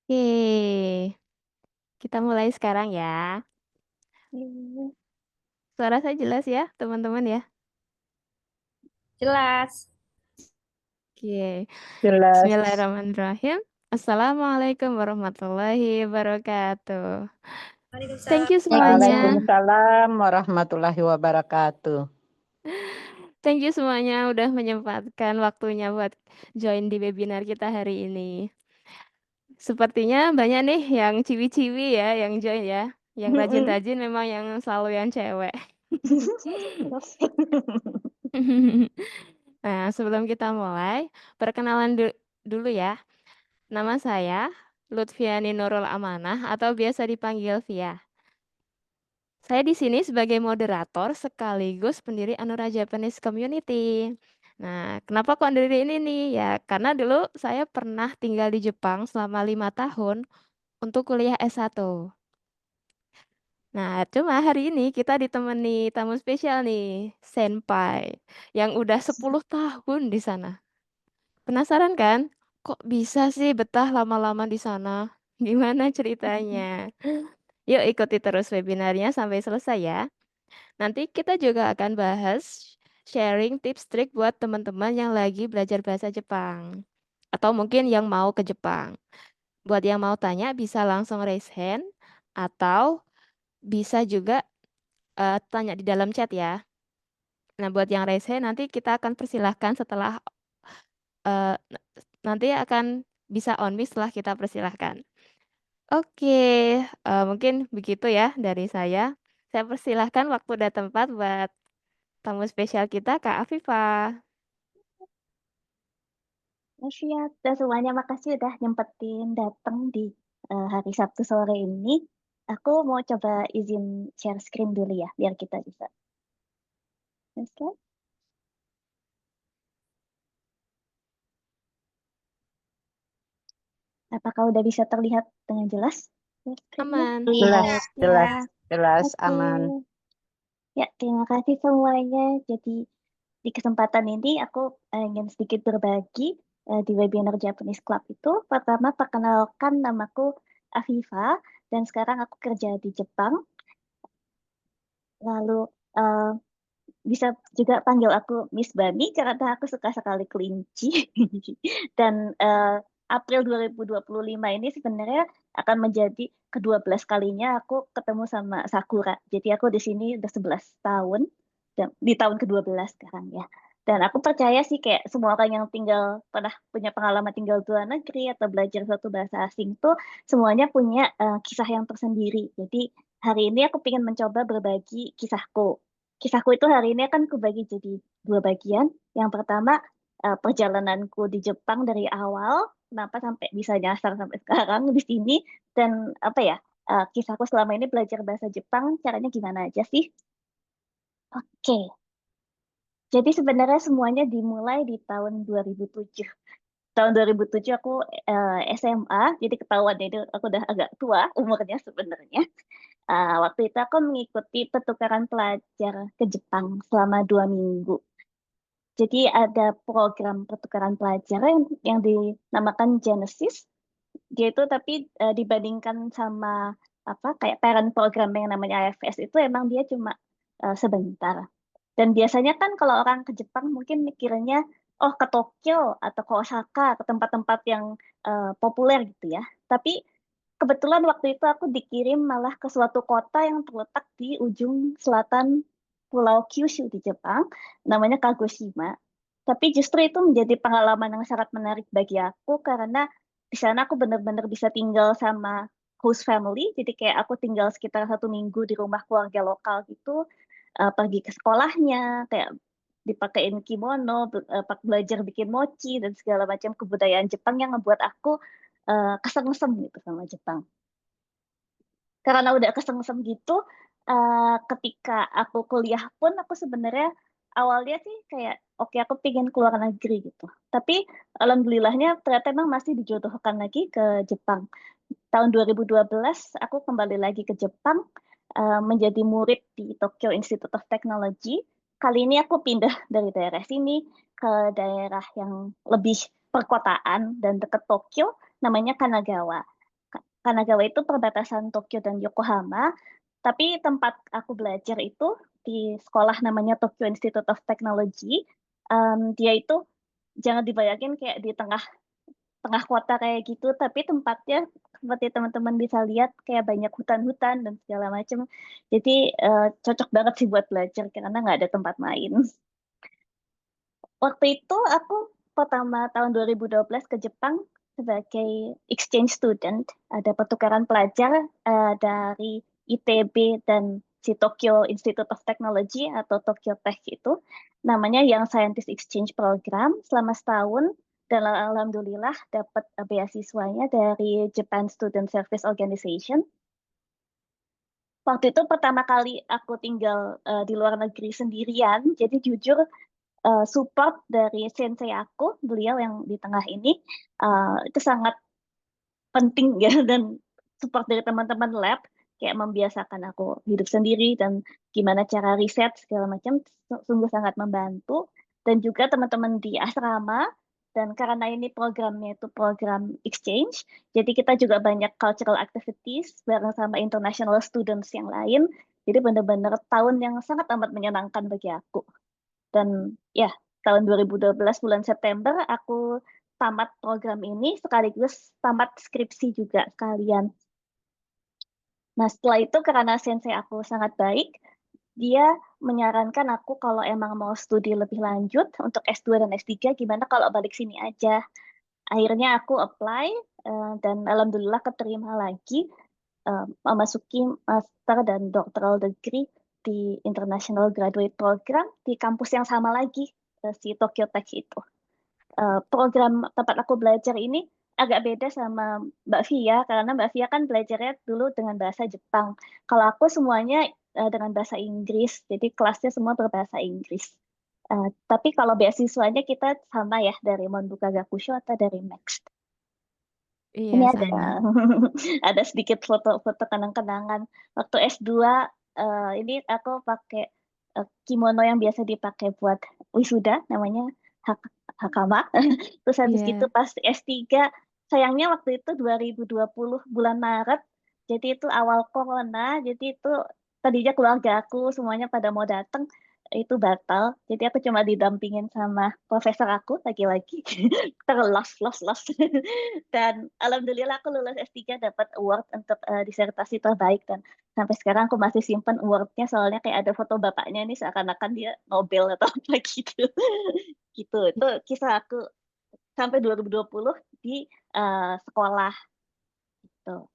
Oke, kita mulai sekarang ya. Hmm, Suara saya jelas ya, teman-teman ya. Jelas. Oke, Jelas. Bismillahirrahmanirrahim. Assalamualaikum warahmatullahi wabarakatuh. Thank Waalaikumsalam. you semuanya. Waalaikumsalam warahmatullahi wabarakatuh. Thank you semuanya udah menyempatkan waktunya buat join di webinar kita hari ini. Sepertinya banyak nih yang ciwi-ciwi ya, yang join ya. Yang Mm-mm. rajin-rajin memang yang selalu yang cewek. Nah, sebelum kita mulai, perkenalan dulu ya. Nama saya Lutfiani Nurul Amanah atau biasa dipanggil Via. Saya di sini sebagai moderator sekaligus pendiri Anura Japanese Community. Nah, kenapa kok pendiri ini nih? Ya, karena dulu saya pernah tinggal di Jepang selama 5 tahun untuk kuliah S1. Nah, cuma hari ini kita ditemani tamu spesial nih, Senpai, yang udah 10 tahun di sana. Penasaran kan? Kok bisa sih betah lama-lama di sana? Gimana ceritanya? Yuk ikuti terus webinarnya sampai selesai ya. Nanti kita juga akan bahas sharing tips trik buat teman-teman yang lagi belajar bahasa Jepang. Atau mungkin yang mau ke Jepang. Buat yang mau tanya bisa langsung raise hand. Atau bisa juga tanya di dalam chat ya. Nah buat yang raise hand nanti kita akan persilahkan setelah eh, nanti akan bisa on mic setelah kita persilahkan. Oke, mungkin begitu ya dari saya. Saya persilahkan waktu dan tempat buat tamu spesial kita, Kak Afifah. Siap. Dan semuanya makasih udah nyempetin datang di hari Sabtu sore ini. Aku mau coba izin share screen dulu ya, biar kita bisa. Share screen. Apakah udah bisa terlihat dengan jelas share screen-nya? Aman. Jelas, Lihat ya. jelas, jelas, Oke. aman. Ya, terima kasih semuanya. Jadi di kesempatan ini aku ingin sedikit berbagi di webinar Japanese Club itu. Pertama, perkenalkan namaku Afifa dan sekarang aku kerja di Jepang. Lalu eh, bisa juga panggil aku Miss Bani karena aku suka sekali kelinci. Dan April 2025 ini sebenarnya akan menjadi kedua belas kalinya aku ketemu sama Sakura. Jadi aku di sini udah 11 tahun, dan di tahun ke-12 sekarang ya. Dan aku percaya sih kayak semua orang yang pernah punya pengalaman tinggal di luar negeri atau belajar suatu bahasa asing tuh semuanya punya kisah yang tersendiri. Jadi hari ini aku ingin mencoba berbagi kisahku. Kisahku itu hari ini akan kubagi jadi dua bagian. Yang pertama, perjalananku di Jepang dari awal, kenapa sampai bisa nyasar sampai sekarang di sini, dan apa ya, kisahku selama ini belajar bahasa Jepang, caranya gimana aja sih? Oke, jadi sebenarnya semuanya dimulai di tahun 2007. Tahun 2007 aku SMA, jadi ketahuan itu aku udah agak tua umurnya sebenarnya. Waktu itu aku mengikuti pertukaran pelajar ke Jepang selama 2 minggu. Jadi ada program pertukaran pelajar yang dinamakan Genesis. Dia itu tapi dibandingkan sama apa kayak parent program yang namanya AFS itu emang dia cuma sebentar. Dan biasanya kan kalau orang ke Jepang mungkin mikirnya oh ke Tokyo atau ke Osaka, ke tempat-tempat yang populer gitu ya. Tapi kebetulan waktu itu aku dikirim malah ke suatu kota yang terletak di ujung selatan Pulau Kyushu di Jepang, namanya Kagoshima. Tapi justru itu menjadi pengalaman yang sangat menarik bagi aku karena di sana aku benar-benar bisa tinggal sama host family. Jadi kayak aku tinggal sekitar 1 minggu di rumah keluarga lokal gitu, pergi ke sekolahnya, kayak dipakein kimono, belajar bikin mochi dan segala macam kebudayaan Jepang yang ngebuat aku kesengsem gitu sama Jepang. Karena udah kesengsem gitu, ketika aku kuliah pun aku sebenarnya awalnya sih kayak oke aku pengen keluar negeri gitu. Tapi alhamdulillahnya ternyata emang masih dijodohkan lagi ke Jepang. Tahun 2012 aku kembali lagi ke Jepang menjadi murid di Tokyo Institute of Technology. Kali ini aku pindah dari daerah sini ke daerah yang lebih perkotaan dan dekat Tokyo, namanya Kanagawa. Kanagawa itu perbatasan Tokyo dan Yokohama, tapi tempat aku belajar itu di sekolah namanya Tokyo Institute of Technology. Dia itu jangan dibayangin kayak di tengah tengah kota kayak gitu, tapi tempatnya seperti teman-teman bisa lihat kayak banyak hutan-hutan dan segala macam. Jadi cocok banget sih buat belajar karena nggak ada tempat main. Waktu itu aku pertama tahun 2012 ke Jepang sebagai exchange student, ada pertukaran pelajar dari ITB dan si Tokyo Institute of Technology atau Tokyo Tech itu, namanya Young Scientist Exchange Program selama setahun, dan alhamdulillah dapat beasiswanya dari Japan Student Service Organization. Waktu itu pertama kali aku tinggal di luar negeri sendirian, jadi jujur support dari sensei aku, beliau yang di tengah ini, itu sangat penting ya, dan support dari teman-teman lab kayak membiasakan aku hidup sendiri dan gimana cara riset segala macam, sungguh sangat membantu. Dan juga teman-teman di asrama, dan karena ini programnya itu program exchange, jadi kita juga banyak cultural activities bareng sama international students yang lain, jadi benar-benar tahun yang sangat amat menyenangkan bagi aku. Dan ya, tahun 2012 bulan September aku tamat program ini sekaligus tamat skripsi juga sekalian. Nah, setelah itu karena sensei aku sangat baik, dia menyarankan aku kalau emang mau studi lebih lanjut untuk S2 dan S3, gimana kalau balik sini aja. Akhirnya aku apply dan alhamdulillah keterima lagi memasuki master dan doctoral degree di International Graduate Program di kampus yang sama lagi, si Tokyo Tech itu. Program tempat aku belajar ini agak beda sama Mbak Via, karena Mbak Via kan belajarnya dulu dengan bahasa Jepang. Kalau aku semuanya dengan bahasa Inggris, jadi kelasnya semua berbahasa Inggris. Tapi kalau beasiswanya kita sama ya, dari Monbuka Gakusho atau dari Next. Iya, Ini sama. ada sedikit foto-foto kenang-kenangan. Waktu S2, ini aku pakai kimono yang biasa dipakai buat wisuda, namanya hakama. Terus habis gitu Iya. pas S3, sayangnya waktu itu 2020 bulan Maret, jadi itu awal corona, jadi itu tadinya keluarga aku semuanya pada mau datang, itu batal. Jadi aku cuma didampingin sama profesor aku lagi-lagi. Los. Dan alhamdulillah aku lulus S3 dapat award untuk disertasi terbaik, dan sampai sekarang aku masih simpan awardnya, soalnya kayak ada foto bapaknya nih seakan-akan dia Nobel atau apa gitu. Gitu. Itu kisah aku sampai 2020 di sekolah gitu.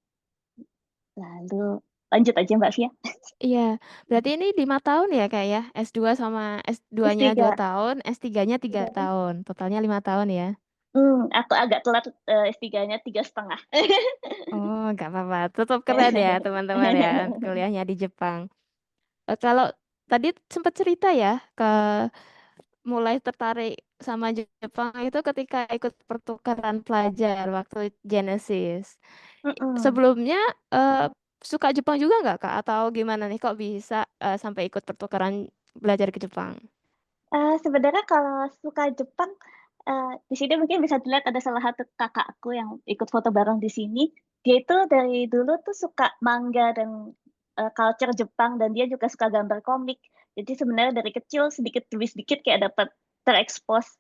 Lalu lanjut aja Mbak Fia. Iya, berarti ini 5 tahun ya Kak ya? S2 sama S2-nya 2 S3. tahun, S3-nya 3 tahun. Totalnya 5 tahun ya? Aku agak telat S3-nya 3,5. Oh, nggak apa-apa. Tetap keren ya teman-teman ya kuliahnya di Jepang. Kalau tadi sempat cerita ya mulai tertarik sama Jepang itu ketika ikut pertukaran pelajar waktu Genesis. Mm-mm. Sebelumnya eh, suka Jepang juga nggak Kak? Atau gimana nih kok bisa sampai ikut pertukaran belajar ke Jepang? Sebenarnya kalau suka Jepang, di sini mungkin bisa dilihat ada salah satu kakakku yang ikut foto bareng di sini. Dia itu dari dulu tuh suka manga dan culture Jepang, dan dia juga suka gambar komik. Jadi sebenarnya dari kecil sedikit demi sedikit kayak dapat terekspos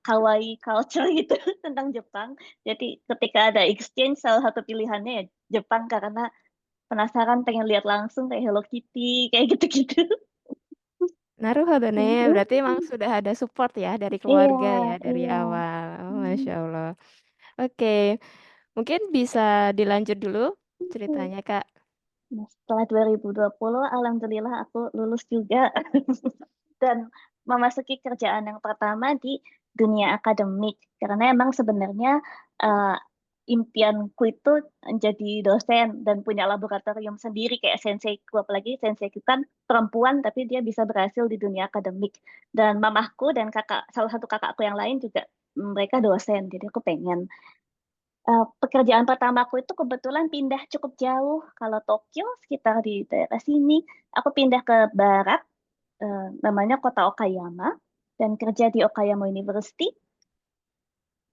kawaii culture gitu tentang Jepang. Jadi ketika ada exchange, salah satu pilihannya ya Jepang, karena penasaran pengen lihat langsung kayak Hello Kitty kayak gitu-gitu. Naruhodo nih, berarti emang sudah ada support ya dari Iya, keluarga ya dari iya. awal. Oh, Masya Allah. Oke, mungkin bisa dilanjut dulu ceritanya Kak. Nah, setelah 2020, alhamdulillah aku lulus juga dan memasuki kerjaan yang pertama di dunia akademik. Karena emang sebenarnya eh, impianku itu menjadi dosen dan punya laboratorium sendiri kayak senseiku. Apalagi senseiku kan perempuan, tapi dia bisa berhasil di dunia akademik. Dan mamahku dan salah satu kakakku yang lain juga, mereka dosen. Jadi aku pengen. Pekerjaan pertamaku itu kebetulan pindah cukup jauh. Kalau Tokyo sekitar di daerah sini, aku pindah ke barat, namanya kota Okayama, dan kerja di Okayama University.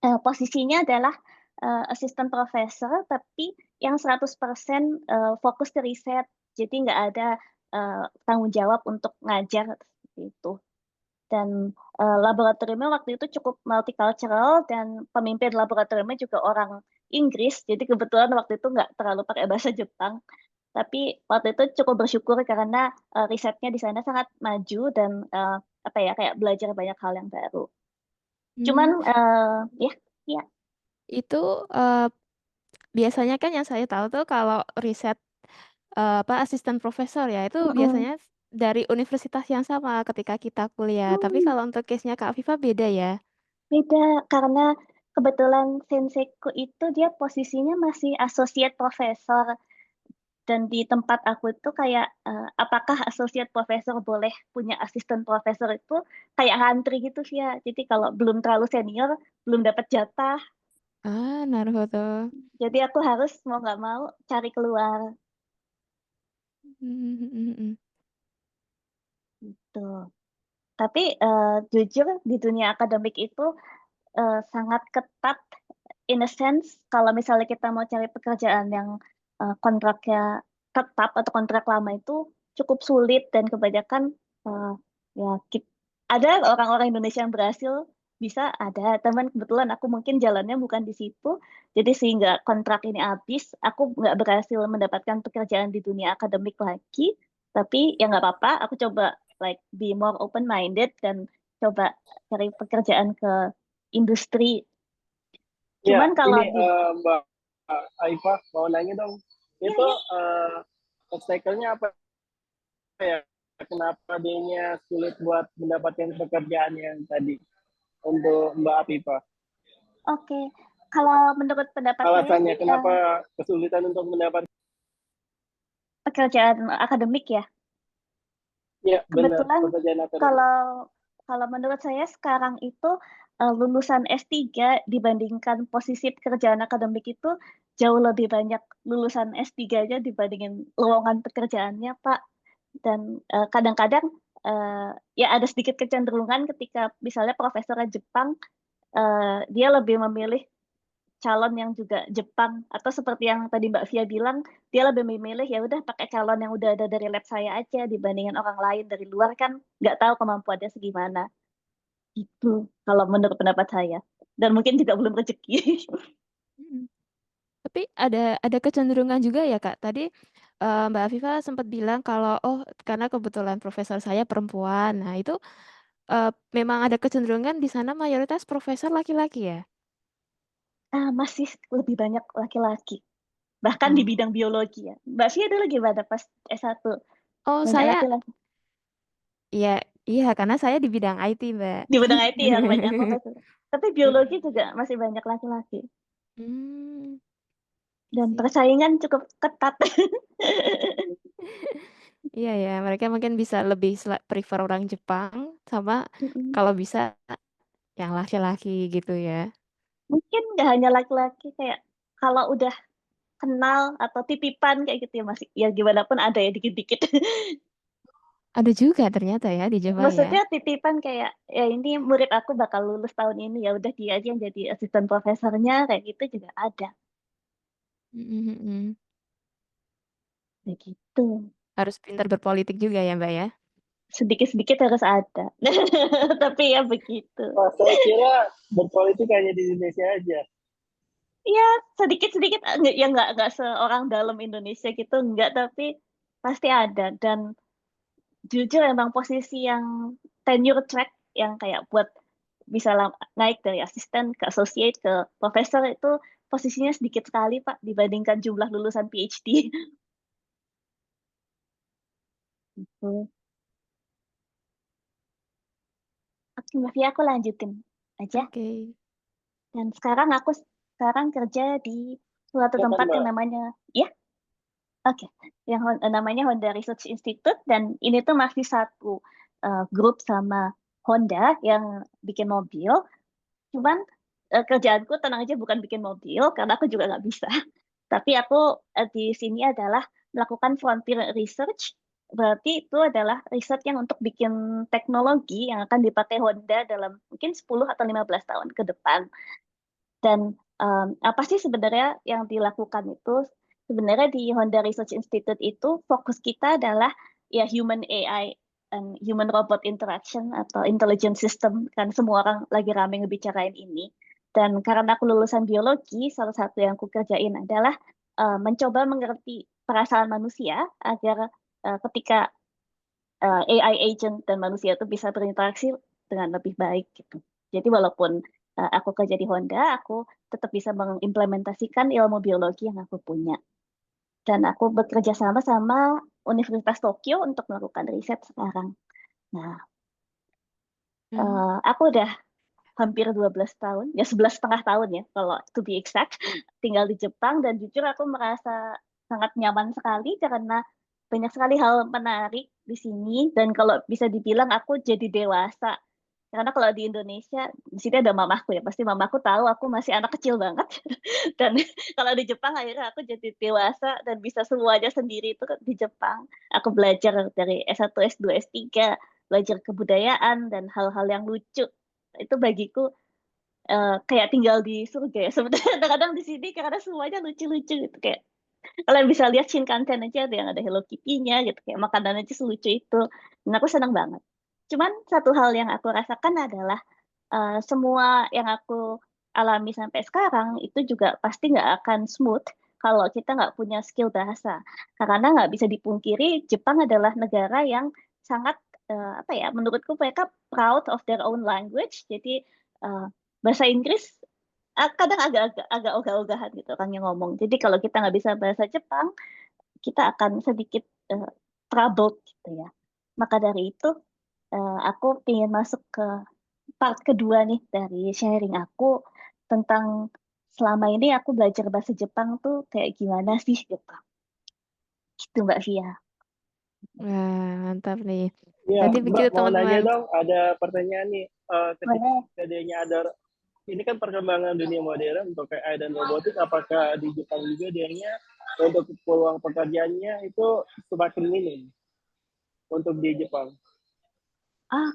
Posisinya adalah asisten profesor, tapi yang 100% fokus ke riset. Jadi nggak ada tanggung jawab untuk ngajar seperti itu. Dan laboratoriumnya waktu itu cukup multicultural dan pemimpin laboratoriumnya juga orang Inggris. Jadi kebetulan waktu itu nggak terlalu pakai bahasa Jepang. Tapi waktu itu cukup bersyukur karena risetnya di sana sangat maju dan apa ya kayak belajar banyak hal yang baru. Cuman Hmm, ya ya itu biasanya kan yang saya tahu tuh kalau riset apa asisten profesor ya itu mm-mm. biasanya dari universitas yang sama ketika kita kuliah. Tapi Hmm, kalau untuk case-nya Kak Viva beda ya. beda karena kebetulan senseiku itu dia posisinya masih associate professor dan di tempat aku itu kayak apakah associate professor boleh punya asisten profesor itu kayak ngantri gitu sih ya. Jadi kalau belum terlalu senior belum dapat jatah. Ah, naruhodo. Jadi aku harus mau nggak mau cari keluar Hmm. gitu. Tapi jujur di dunia akademik itu sangat ketat in a sense kalau misalnya kita mau cari pekerjaan yang kontraknya tetap atau kontrak lama itu cukup sulit dan kebanyakan eh, ya ada orang-orang Indonesia yang berhasil bisa ada teman kebetulan aku mungkin jalannya bukan di situ jadi sehingga kontrak ini habis aku nggak berhasil mendapatkan pekerjaan di dunia akademik lagi tapi ya nggak apa-apa aku coba like be more open minded dan coba cari pekerjaan ke industri. Ya, Cuman kalau ini di Mbak Aifah mau nanya dong. ya Itu ya obstacle-nya apa ya? Kenapa dia sulit buat mendapatkan pekerjaan yang tadi untuk Mbak Afifa? oke. Kalau menurut pendapat saya Alasannya sih kenapa kesulitan untuk mendapatkan? pekerjaan akademik ya. Ya, benar, Kebetulan pekerjaan akademik. kalau kalau menurut saya sekarang itu lulusan S3 dibandingkan posisi pekerjaan akademik itu jauh lebih banyak lulusan S3 aja dibandingin lowongan pekerjaannya, Pak. Dan kadang-kadang ya ada sedikit kecenderungan ketika misalnya profesor Jepang dia lebih memilih calon yang juga Jepang atau seperti yang tadi Mbak Via bilang dia lebih memilih ya udah pakai calon yang udah ada dari lab saya aja dibandingin orang lain dari luar kan nggak tahu kemampuannya segimana itu kalau menurut pendapat saya dan mungkin juga belum rezeki. Hmm. Tapi ada kecenderungan juga ya Kak. Tadi Mbak Afifa sempat bilang kalau oh karena kebetulan profesor saya perempuan. Nah, itu memang ada kecenderungan di sana mayoritas profesor laki-laki ya. Masih lebih banyak laki-laki bahkan di Oh, bidang biologi ya Mbak Via dulu gimana pas S1 oh banyak saya laki-laki iya iya karena saya di bidang IT Mbak. di bidang IT yang banyak profesor tapi biologi juga masih banyak laki-laki Hmm, I dan see. persaingan cukup ketat. Iya ya, mereka mungkin bisa lebih prefer orang Jepang sama Mm-mm. kalau bisa yang laki-laki gitu ya. Mungkin nggak hanya laki-laki kayak kalau udah kenal atau titipan kayak gitu ya masih ya gimana pun ada ya dikit-dikit. Ada juga ternyata ya di Jepang ya. Maksudnya titipan kayak ya ini murid aku bakal lulus tahun ini ya udah dia aja yang jadi asisten profesornya kayak gitu juga ada Mm-mm. begitu. Harus pintar berpolitik juga ya Mbak ya. Sedikit-sedikit harus ada. Tapi ya begitu. Wah, saya kira berpolitik hanya di Indonesia aja. Ya sedikit-sedikit ya nggak seorang dalam Indonesia gitu nggak tapi pasti ada dan jujur emang posisi yang tenure track yang kayak buat bisa naik dari asisten ke associate ke profesor itu posisinya sedikit sekali Pak dibandingkan jumlah lulusan PhD. Gitu. Oke, Mbak Fia, aku lanjutin aja. Oke. Dan sekarang aku sekarang kerja di suatu Silakan, tempat yang Mbak. namanya, ya, oke, yang namanya Honda Research Institute dan ini tuh masih satu grup sama Honda yang bikin mobil. Cuman kerjaanku tenang aja bukan bikin mobil karena aku juga nggak bisa. Tapi aku di sini adalah melakukan frontier research. Berarti itu adalah riset yang untuk bikin teknologi yang akan dipakai Honda dalam mungkin 10 atau 15 tahun ke depan. Dan apa sih sebenarnya yang dilakukan itu? Sebenarnya di Honda Research Institute itu fokus kita adalah ya human AI and human robot interaction atau intelligent system, kan semua orang lagi rame ngebicarain ini. Dan karena aku lulusan biologi, salah satu yang aku kerjain adalah mencoba mengerti perasaan manusia agar ketika AI agent dan manusia itu bisa berinteraksi dengan lebih baik gitu. Jadi walaupun aku kerja di Honda, aku tetap bisa mengimplementasikan ilmu biologi yang aku punya. Dan aku bekerja sama sama Universitas Tokyo untuk melakukan riset sekarang. Nah, aku udah hampir 12 tahun, ya 11,5 tahun ya, kalau to be exact, tinggal di Jepang, dan jujur aku merasa sangat nyaman sekali karena banyak sekali hal menarik di sini, dan kalau bisa dibilang aku jadi dewasa. Karena kalau di Indonesia, di sini ada mamaku ya, pasti mamaku tahu aku masih anak kecil banget. Dan kalau di Jepang akhirnya aku jadi dewasa dan bisa semuanya sendiri itu di Jepang. Aku belajar dari S1, S2, S3, belajar kebudayaan dan hal-hal yang lucu. Itu bagiku kayak tinggal di surga ya. Sebenarnya kadang-kadang di sini karena semuanya lucu-lucu gitu, kayak kalian bisa lihat Shinkansen aja ada yang ada Hello Kitty-nya gitu, kayak makanan aja selucu itu. Dan aku senang banget. Cuman satu hal yang aku rasakan adalah semua yang aku alami sampai sekarang itu juga pasti nggak akan smooth kalau kita nggak punya skill bahasa. Karena nggak bisa dipungkiri Jepang adalah negara yang sangat apa ya, menurutku mereka proud of their own language. Jadi eh, bahasa Inggris kadang agak ogah-ogahan gitu orang yang ngomong. Jadi kalau kita nggak bisa bahasa Jepang, kita akan sedikit troubled gitu ya. Maka dari itu aku ingin masuk ke part kedua nih dari sharing aku tentang selama ini aku belajar bahasa Jepang tuh kayak gimana sih gitu. Gitu Mbak Via. Wah, mantap nih. Iya, Berarti Mbak begitu mau nanya teman-teman. dong, ada pertanyaan nih. Boleh. Ketika dia nyadar, ini kan perkembangan dunia modern untuk AI dan robotik, apakah di Jepang juga dianya untuk peluang pekerjaannya itu semakin minim untuk di Jepang?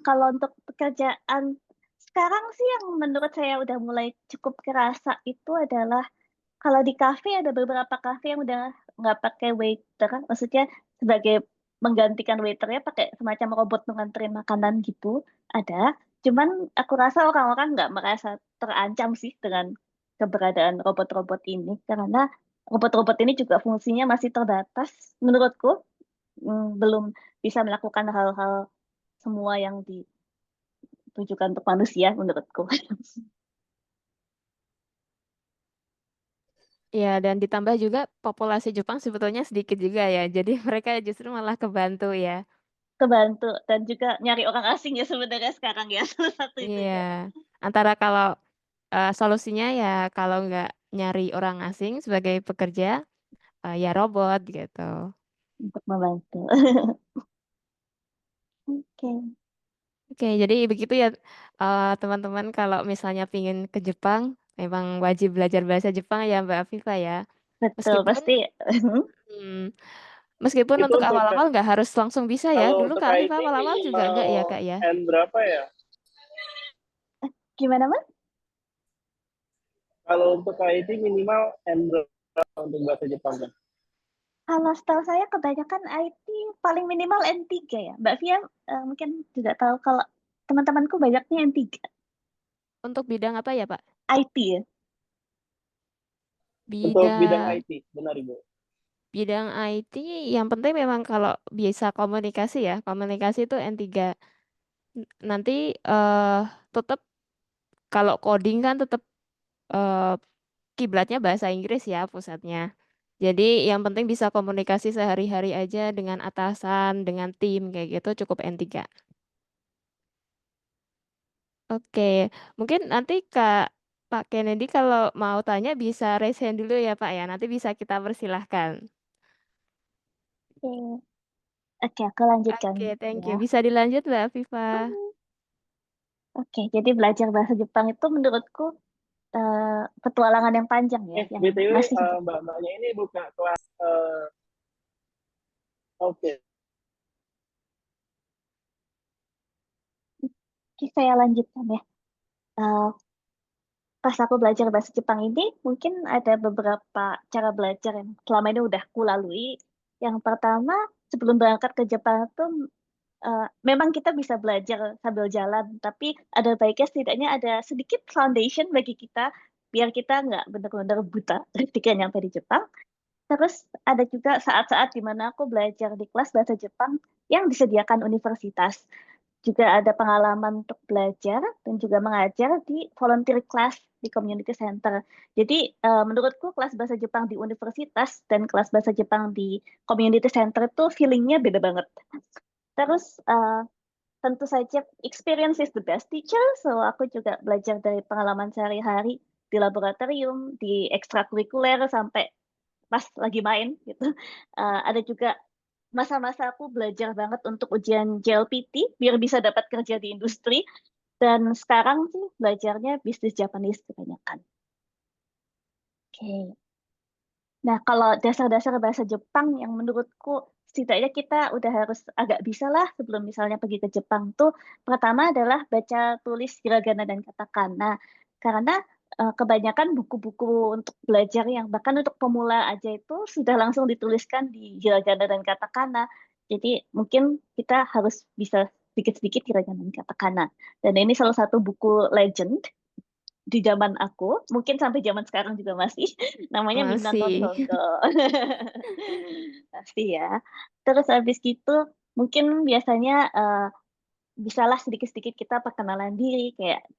Kalau untuk pekerjaan sekarang sih yang menurut saya udah mulai cukup kerasa itu adalah kalau di kafe ada beberapa kafe yang udah nggak pakai waiter, maksudnya sebagai menggantikan waiternya pakai semacam robot mengantarin makanan gitu, ada. Cuman aku rasa orang-orang nggak merasa terancam sih dengan keberadaan robot-robot ini, karena robot-robot ini juga fungsinya masih terbatas menurutku, belum bisa melakukan hal-hal semua yang ditujukan untuk manusia menurutku. Ya, dan ditambah juga populasi Jepang sebetulnya sedikit juga ya. Jadi mereka justru malah kebantu ya. Kebantu dan juga nyari orang asing ya sebenarnya sekarang ya, salah satu Iya. itunya. Antara kalau solusinya ya kalau nggak nyari orang asing sebagai pekerja, ya robot gitu. Untuk membantu. Oke. Oke, jadi begitu ya teman-teman kalau misalnya pingin ke Jepang, memang wajib belajar bahasa Jepang ya Mbak Afifa ya. Betul, Meskipun pasti. hmm, meskipun Itu untuk untuk awal-awal nggak harus langsung bisa ya. kalau Dulu untuk Kak Afifa IT awal-awal juga minimal enggak ya Kak ya. N berapa ya? Gimana, Mas? Kalau untuk IT minimal N berapa untuk bahasa Jepang kan? Kalau setahu saya kebanyakan IT paling minimal N3 ya. Mbak Fia mungkin juga tahu kalau teman-temanku banyaknya N3. Untuk bidang apa ya Pak? IT ya. Untuk bidang Bidang IT, benar Ibu. bidang IT yang penting memang kalau bisa komunikasi ya. Komunikasi itu N3. Nanti tetap kalau coding kan tetap eh, kiblatnya bahasa Inggris ya pusatnya. Jadi yang penting bisa komunikasi sehari-hari aja dengan atasan, dengan tim kayak gitu cukup N3. Oke, mungkin nanti Pak Kennedy kalau mau tanya bisa raise hand dulu ya Pak ya. Nanti bisa kita persilahkan. Oke, oke, aku lanjutkan Oke, thank ya. you. Bisa dilanjut Mbak Viva. Oke, jadi belajar bahasa Jepang itu menurutku petualangan yang panjang ya, yang BTW masih. mbak-mbaknya ini buka kelas. Oke. Oke, saya lanjutkan ya. Eh, pas aku belajar bahasa Jepang ini, mungkin ada beberapa cara belajar yang selama ini udah aku lalui. Yang pertama, sebelum berangkat ke Jepang tuh memang kita bisa belajar sambil jalan, tapi ada baiknya setidaknya ada sedikit foundation bagi kita, biar kita nggak benar-benar buta ketika nyampe di Jepang. Terus ada juga saat-saat di mana aku belajar di kelas bahasa Jepang yang disediakan universitas. Juga ada pengalaman untuk belajar dan juga mengajar di volunteer class di community center. Jadi menurutku kelas bahasa Jepang di universitas dan kelas bahasa Jepang di community center itu feelingnya beda banget. Terus tentu saja experience is the best teacher, so aku juga belajar dari pengalaman sehari-hari di laboratorium, di ekstrakurikuler sampai pas lagi main gitu. Ada juga masa-masa aku belajar banget untuk ujian JLPT biar bisa dapat kerja di industri. Dan sekarang sih belajarnya bisnis Japanese kebanyakan. Oke. Nah, kalau dasar-dasar bahasa Jepang yang menurutku setidaknya kita udah harus agak bisa lah sebelum misalnya pergi ke Jepang tuh, pertama adalah baca tulis hiragana dan katakana. Karena kebanyakan buku-buku untuk belajar yang bahkan untuk pemula aja itu sudah langsung dituliskan di hiragana dan katakana. Jadi mungkin kita harus bisa sedikit-sedikit hiragana dan katakana. Dan ini salah satu buku legend di zaman aku, mungkin sampai zaman sekarang juga masih, namanya Minato Masih. Togo. Pasti ya. Terus habis gitu, mungkin biasanya bisalah sedikit-sedikit kita perkenalan diri, kayak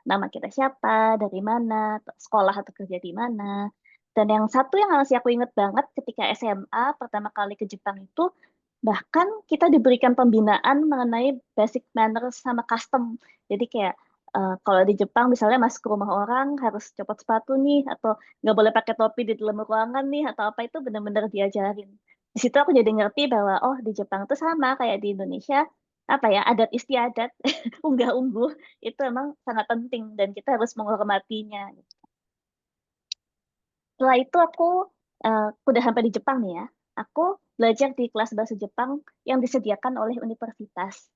nama kita siapa, dari mana, sekolah atau kerja di mana. Dan yang satu yang masih aku inget banget ketika SMA pertama kali ke Jepang itu, bahkan kita diberikan pembinaan mengenai basic manners sama custom. Jadi kayak kalau di Jepang misalnya masuk ke rumah orang harus copot sepatu nih, atau nggak boleh pakai topi di dalam ruangan nih, atau apa itu benar-benar diajarin. Di situ aku jadi ngerti bahwa oh di Jepang tuh sama kayak di Indonesia, apa ya, adat istiadat, unggah-ungguh itu emang sangat penting dan kita harus menghormatinya. Setelah itu aku udah sampai di Jepang nih ya. Aku belajar di kelas bahasa Jepang yang disediakan oleh universitas.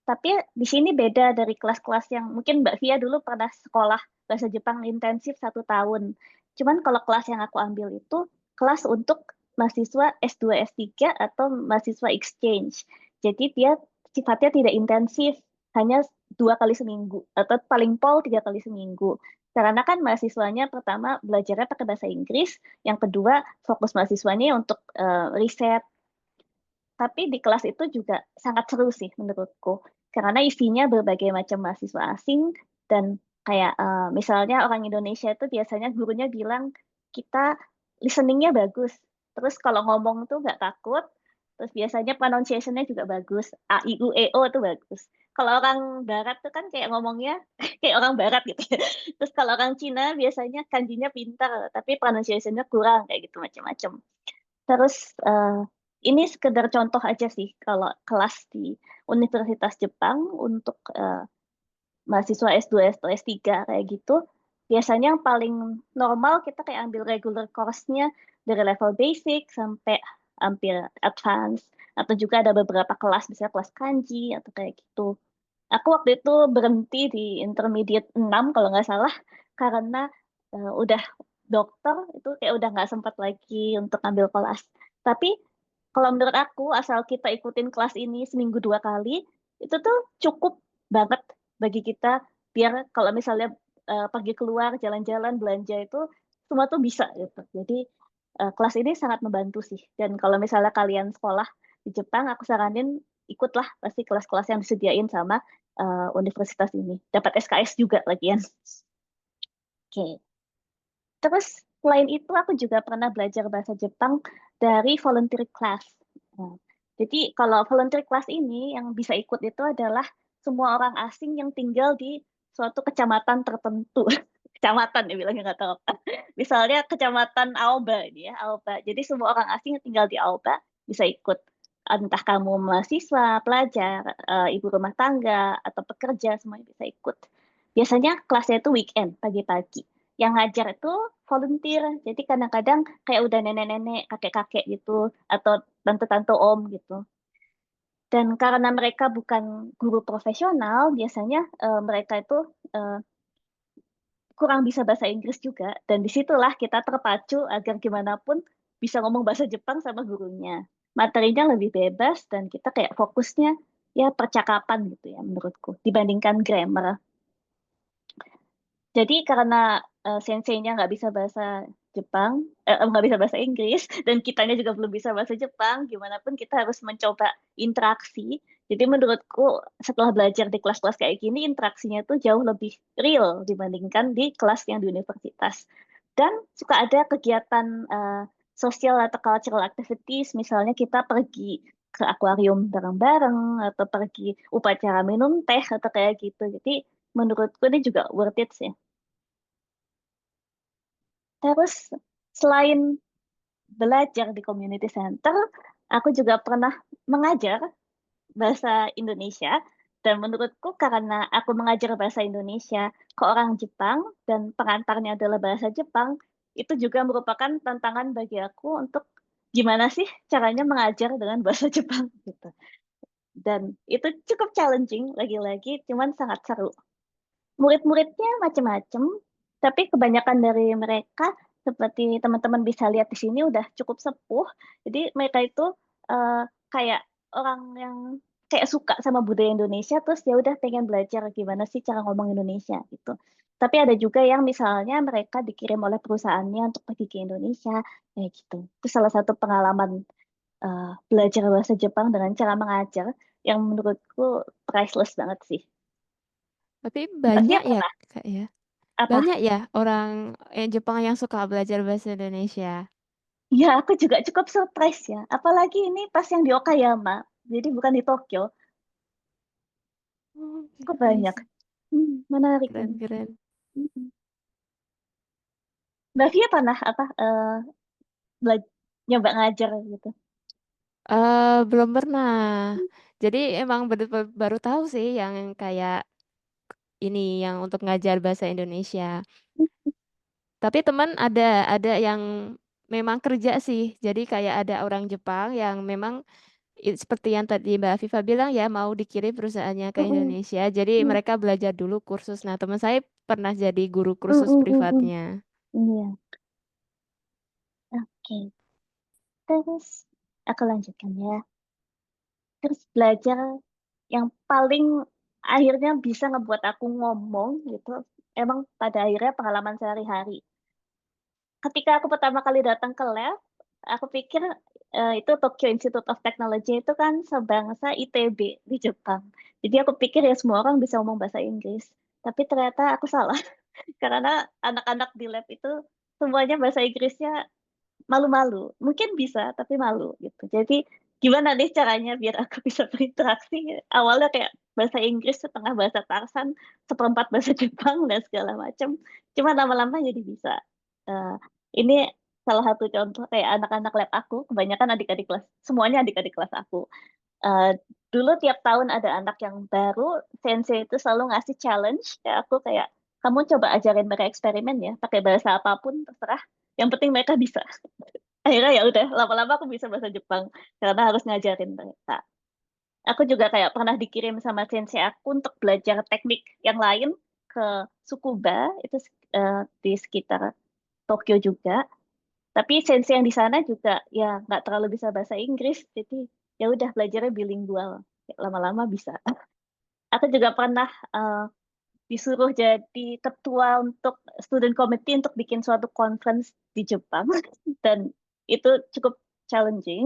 Tapi di sini beda dari kelas-kelas yang mungkin Mbak Via dulu pernah sekolah bahasa Jepang intensif 1 tahun. Cuman kalau kelas yang aku ambil itu kelas untuk mahasiswa S2, S3 atau mahasiswa exchange. Jadi dia sifatnya tidak intensif, hanya 2 kali seminggu atau paling pol 3 kali seminggu. Karena kan mahasiswanya pertama belajarnya pakai bahasa Inggris, yang kedua fokus mahasiswanya untuk riset. Tapi di kelas itu juga sangat seru sih menurutku, karena isinya berbagai macam mahasiswa asing dan kayak misalnya orang Indonesia itu biasanya gurunya bilang kita listeningnya bagus, terus kalau ngomong tuh nggak takut, terus biasanya pronunciation-nya juga bagus, A, I, U, E, O tuh bagus. Kalau orang Barat tuh kan kayak ngomongnya kayak orang Barat gitu ya. Terus kalau orang Cina biasanya kanjinya pintar, tapi pronunciation-nya kurang kayak gitu macam-macam. Terus ini sekedar contoh aja sih kalau kelas di Universitas Jepang untuk mahasiswa S2 atau S3 kayak gitu. Biasanya yang paling normal kita kayak ambil regular course-nya dari level basic sampai hampir advance. Atau juga ada beberapa kelas, misalnya kelas kanji atau kayak gitu. Aku waktu itu berhenti di intermediate 6 kalau nggak salah, karena udah dokter itu kayak udah nggak sempat lagi untuk ambil kelas. Tapi kalau menurut aku, asal kita ikutin kelas ini seminggu 2 kali, itu tuh cukup banget bagi kita, biar kalau misalnya pergi keluar, jalan-jalan, belanja itu, semua tuh bisa gitu. Jadi kelas ini sangat membantu sih. Dan kalau misalnya kalian sekolah di Jepang, aku saranin ikutlah pasti kelas-kelas yang disediain sama universitas ini. Dapat SKS juga lagian. Oke. Terus selain itu aku juga pernah belajar bahasa Jepang dari volunteer class. Nah, jadi kalau volunteer class ini yang bisa ikut itu adalah semua orang asing yang tinggal di suatu kecamatan tertentu. Kecamatan ya bilangnya nggak tahu apa. Misalnya kecamatan Aoba ini ya, Aoba. Jadi semua orang asing yang tinggal di Aoba bisa ikut. Entah kamu mahasiswa, pelajar, ibu rumah tangga, atau pekerja, semuanya bisa ikut. Biasanya kelasnya itu weekend, pagi-pagi. Yang ngajar itu volunteer, jadi kadang-kadang kayak udah nenek-nenek, kakek-kakek gitu, atau tante-tante om gitu. Dan karena mereka bukan guru profesional, biasanya mereka itu kurang bisa bahasa Inggris juga, dan disitulah kita terpacu agar gimana pun bisa ngomong bahasa Jepang sama gurunya. Materinya lebih bebas dan kita kayak fokusnya ya percakapan gitu ya menurutku dibandingkan grammar. Jadi karena senseinya nggak bisa bahasa Jepang, nggak bisa bahasa Inggris, dan kitanya juga belum bisa bahasa Jepang, gimana pun kita harus mencoba interaksi. Jadi menurutku setelah belajar di kelas-kelas kayak gini, interaksinya tuh jauh lebih real dibandingkan di kelas yang di universitas. Dan suka ada kegiatan sosial atau cultural activities, misalnya kita pergi ke akuarium bareng-bareng, atau pergi upacara minum teh, atau kayak gitu. Jadi menurutku ini juga worth it sih. Terus selain belajar di community center, aku juga pernah mengajar bahasa Indonesia. Dan menurutku karena aku mengajar bahasa Indonesia ke orang Jepang dan pengantarnya adalah bahasa Jepang, itu juga merupakan tantangan bagi aku untuk gimana sih caranya mengajar dengan bahasa Jepang gitu. Dan itu cukup challenging lagi-lagi, cuman sangat seru. Murid-muridnya macam-macam, tapi kebanyakan dari mereka seperti teman-teman bisa lihat di sini udah cukup sepuh. Jadi mereka itu kayak orang yang kayak suka sama budaya Indonesia, terus ya udah pengen belajar gimana sih cara ngomong Indonesia gitu. Tapi ada juga yang misalnya mereka dikirim oleh perusahaannya untuk pergi ke Indonesia, kayak gitu. Itu salah satu pengalaman belajar bahasa Jepang dengan cara mengajar yang menurutku priceless banget sih. Tapi Mbaknya banyak ya pernah Kak ya. apa? Banyak ya orang Jepang yang suka belajar bahasa Indonesia. Ya, aku juga cukup surprise ya. Apalagi ini pas yang di Okayama, jadi bukan di Tokyo. Oh, Kok I banyak. see. Menarik ini. Keren-keren. Hmm. Mbak Fia pernah apa nyoba ngajar gitu? Belum pernah. Jadi emang baru tahu sih yang kayak ini yang untuk ngajar bahasa Indonesia. Tapi teman ada yang memang kerja sih. Jadi kayak ada orang Jepang yang memang seperti yang tadi Mbak Viva bilang ya mau dikirim perusahaannya ke Mm-mm. Indonesia. Jadi Mm. mereka belajar dulu kursus. Nah, teman saya pernah jadi guru Mm, kursus mm, mm, mm. privatnya. Iya, oke. Terus aku lanjutkan ya. Terus belajar yang paling akhirnya bisa ngebuat aku ngomong gitu. Emang pada akhirnya pengalaman sehari-hari. Ketika aku pertama kali datang ke lab, aku pikir itu Tokyo Institute of Technology itu kan sebangsa ITB di Jepang. Jadi aku pikir ya semua orang bisa ngomong bahasa Inggris. Tapi ternyata aku salah. Karena anak-anak di lab itu semuanya bahasa Inggrisnya malu-malu. Mungkin bisa, tapi malu gitu. Jadi gimana nih caranya biar aku bisa berinteraksi? Awalnya kayak bahasa Inggris setengah bahasa Tarsan, seperempat bahasa Jepang dan segala macam. Cuma lama-lama jadi bisa. Eh, ini salah satu contoh kayak anak-anak lab aku, kebanyakan adik-adik kelas, semuanya adik-adik kelas aku. Eh, dulu tiap tahun ada anak yang baru, sensei itu selalu ngasih challenge ke aku kayak, kamu coba ajarin mereka eksperimen ya, pakai bahasa apapun terserah. Yang penting mereka bisa. Akhirnya ya udah, lama-lama aku bisa bahasa Jepang karena harus ngajarin mereka. Aku juga kayak pernah dikirim sama sensei aku untuk belajar teknik yang lain ke Tsukuba, itu di sekitar Tokyo juga. Tapi sensei yang di sana juga ya nggak terlalu bisa bahasa Inggris, jadi ya udah belajarnya bilingual. Lama-lama bisa. Aku juga pernah disuruh jadi ketua untuk student committee untuk bikin suatu conference di Jepang dan itu cukup challenging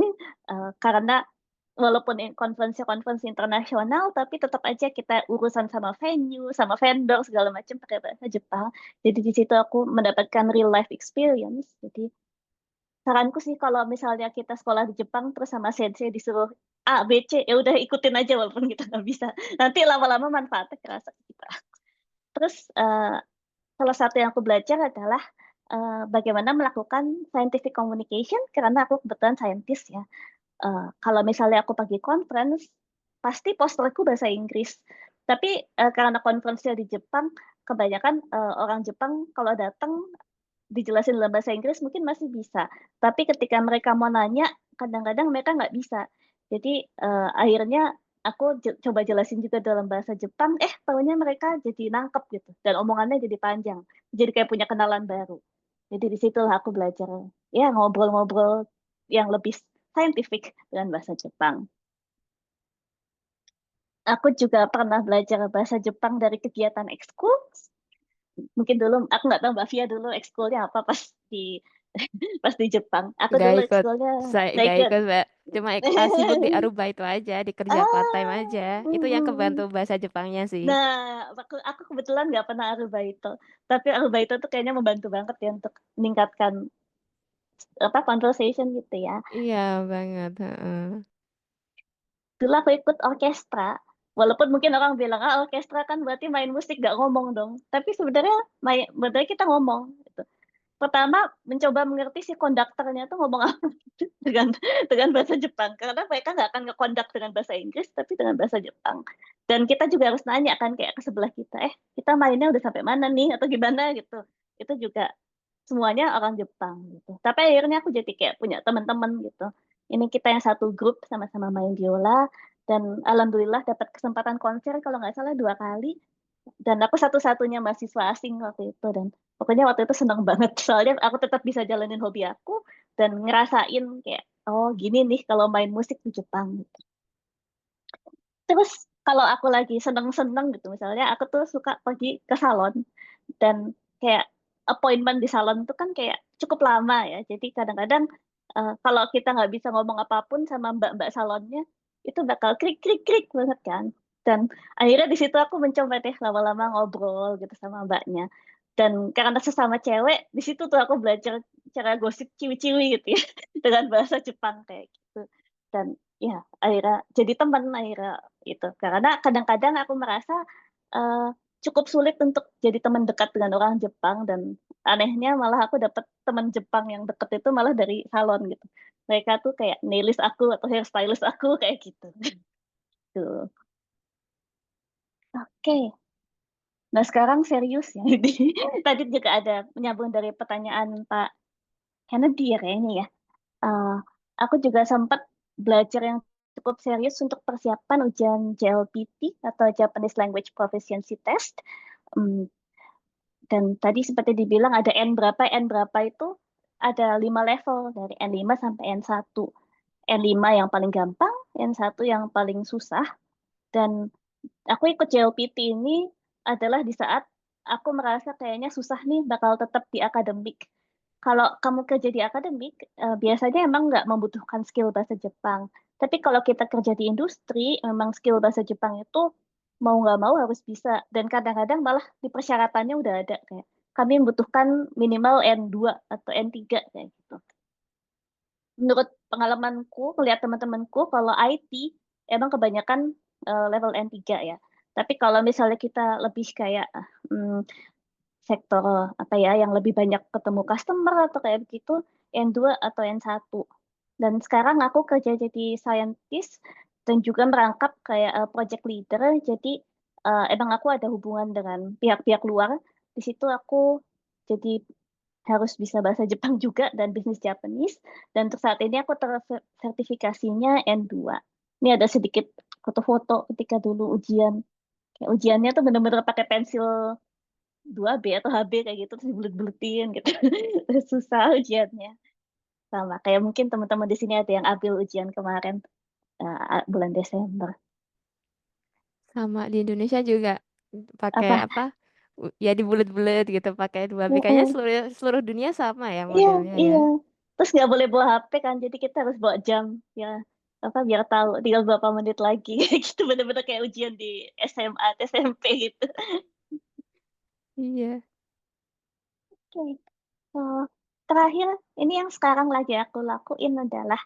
karena walaupun konferensi internasional tapi tetap aja kita urusan sama venue, sama vendor segala macam pakai bahasa Jepang. Jadi di situ aku mendapatkan real life experience. Jadi saranku sih kalau misalnya kita sekolah di Jepang terus sama sensei disuruh A, B, C, ya udah ikutin aja walaupun kita nggak bisa. Nanti lama-lama manfaatnya kerasa ke kita. Terus salah satu yang aku belajar adalah bagaimana melakukan scientific communication karena aku kebetulan saintis ya. Kalau misalnya aku pergi conference, pasti posterku bahasa Inggris. Tapi karena conference-nya di Jepang, kebanyakan orang Jepang kalau datang dijelasin dalam bahasa Inggris mungkin masih bisa. Tapi ketika mereka mau nanya, kadang-kadang mereka nggak bisa. Jadi akhirnya aku coba jelasin juga dalam bahasa Jepang, taunya mereka jadi nangkep gitu, dan omongannya jadi panjang, jadi kayak punya kenalan baru. Jadi disitulah aku belajar ya ngobrol-ngobrol yang lebih scientific dengan bahasa Jepang. Aku juga pernah belajar bahasa Jepang dari kegiatan ekskul. Mungkin dulu aku nggak tahu Mbak Fia dulu ekskulnya apa pas di pas di Jepang. Aku Nggak dulu ikut, ekskulnya saya nggak nggak ikut. ikut, Mbak. Cuma sibuk di Aruba itu aja, di kerja part time Ah, aja. Itu yang kebantu mm-mm. bahasa Jepangnya sih. Nah, aku kebetulan nggak pernah arubaito, tapi arubaito tuh kayaknya membantu banget ya untuk meningkatkan apa conversation gitu ya. Iya banget. Heeh. Dulu aku ikut orkestra, walaupun mungkin orang bilang orkestra kan berarti main musik gak ngomong dong, tapi sebenarnya sebenarnya kita ngomong gitu. Pertama mencoba mengerti si konduktornya tuh ngomong apa dengan bahasa Jepang, karena mereka nggak akan ngekondak dengan bahasa Inggris tapi dengan bahasa Jepang. Dan kita juga harus nanya kan kayak ke sebelah kita, kita mainnya udah sampai mana nih atau gimana gitu. Itu juga semuanya orang Jepang gitu. Tapi akhirnya aku jadi kayak punya teman-teman gitu. Ini kita yang satu grup sama-sama main biola, dan alhamdulillah dapat kesempatan konser kalau nggak salah 2 kali, dan aku satu-satunya mahasiswa asing waktu itu, dan pokoknya waktu itu seneng banget soalnya aku tetap bisa jalanin hobi aku dan ngerasain kayak oh gini nih kalau main musik di Jepang gitu. Terus kalau aku lagi seneng-seneng gitu misalnya aku tuh suka pergi ke salon, dan kayak appointment di salon tuh kan kayak cukup lama ya, jadi kadang-kadang kalau kita nggak bisa ngomong apapun sama mbak-mbak salonnya itu bakal krik krik krik banget kan. Dan akhirnya di situ aku mencoba deh lama-lama ngobrol gitu sama mbaknya, dan karena sesama cewek di situ tuh aku belajar cara gosip ciwi-ciwi gitu ya dengan bahasa Jepang kayak gitu. Dan ya akhirnya jadi teman akhirnya itu, karena kadang-kadang aku merasa eh, cukup sulit untuk jadi teman dekat dengan orang Jepang, dan anehnya malah aku dapat teman Jepang yang deket itu malah dari salon gitu. Mereka tuh kayak nailist aku atau hairstylist aku kayak gitu. Tuh. Oke. Nah, sekarang serius ya. Tadi juga ada menyambung dari pertanyaan Pak Kennedy ya kayaknya ya. Eh, aku juga sempat belajar yang cukup serius untuk persiapan ujian JLPT atau Japanese Language Proficiency Test. Hmm, dan tadi seperti dibilang ada N berapa itu ada 5 level dari N5 sampai N1. N5 yang paling gampang, N1 yang paling susah. Dan aku ikut JLPT ini adalah di saat aku merasa kayaknya susah nih bakal tetap di akademik. Kalau kamu kerja di akademik, biasanya emang nggak membutuhkan skill bahasa Jepang. Tapi kalau kita kerja di industri, memang skill bahasa Jepang itu mau nggak mau harus bisa. Dan kadang-kadang malah di persyaratannya udah ada kayak kami membutuhkan minimal N2 atau N3 kayak gitu. Menurut pengalamanku, melihat teman-temanku, kalau IT emang kebanyakan level N3 ya. Tapi kalau misalnya kita lebih kayak hmm, sektor apa ya yang lebih banyak ketemu customer atau kayak begitu, N2 atau N1. Dan sekarang aku kerja jadi scientist dan juga merangkap kayak project leader. Jadi emang aku ada hubungan dengan pihak-pihak luar. Di situ aku jadi harus bisa bahasa Jepang juga dan bisnis Japanese. Dan untuk saat ini aku tersertifikasinya N2. Ini ada sedikit foto-foto ketika dulu ujian. Kayak ujiannya tuh bener-bener pakai pensil 2B atau HB kayak gitu terus dibulet-buletin gitu. Terus susah ujiannya. Sama kayak mungkin teman-teman di sini ada yang ambil ujian kemarin bulan Desember. Sama di Indonesia juga pakai Apa? apa? Ya dibulet-bulet gitu pakai 2B. Kayaknya Mm-mm. seluruh seluruh dunia sama ya Iya, modelnya ya. iya. Terus nggak boleh bawa HP kan, jadi kita harus bawa jam ya apa biar tahu tinggal berapa menit lagi. Gitu bener-bener kayak ujian di SMA, SMP gitu. Iya. Oke. So, terakhir, ini yang sekarang lagi aku lakuin adalah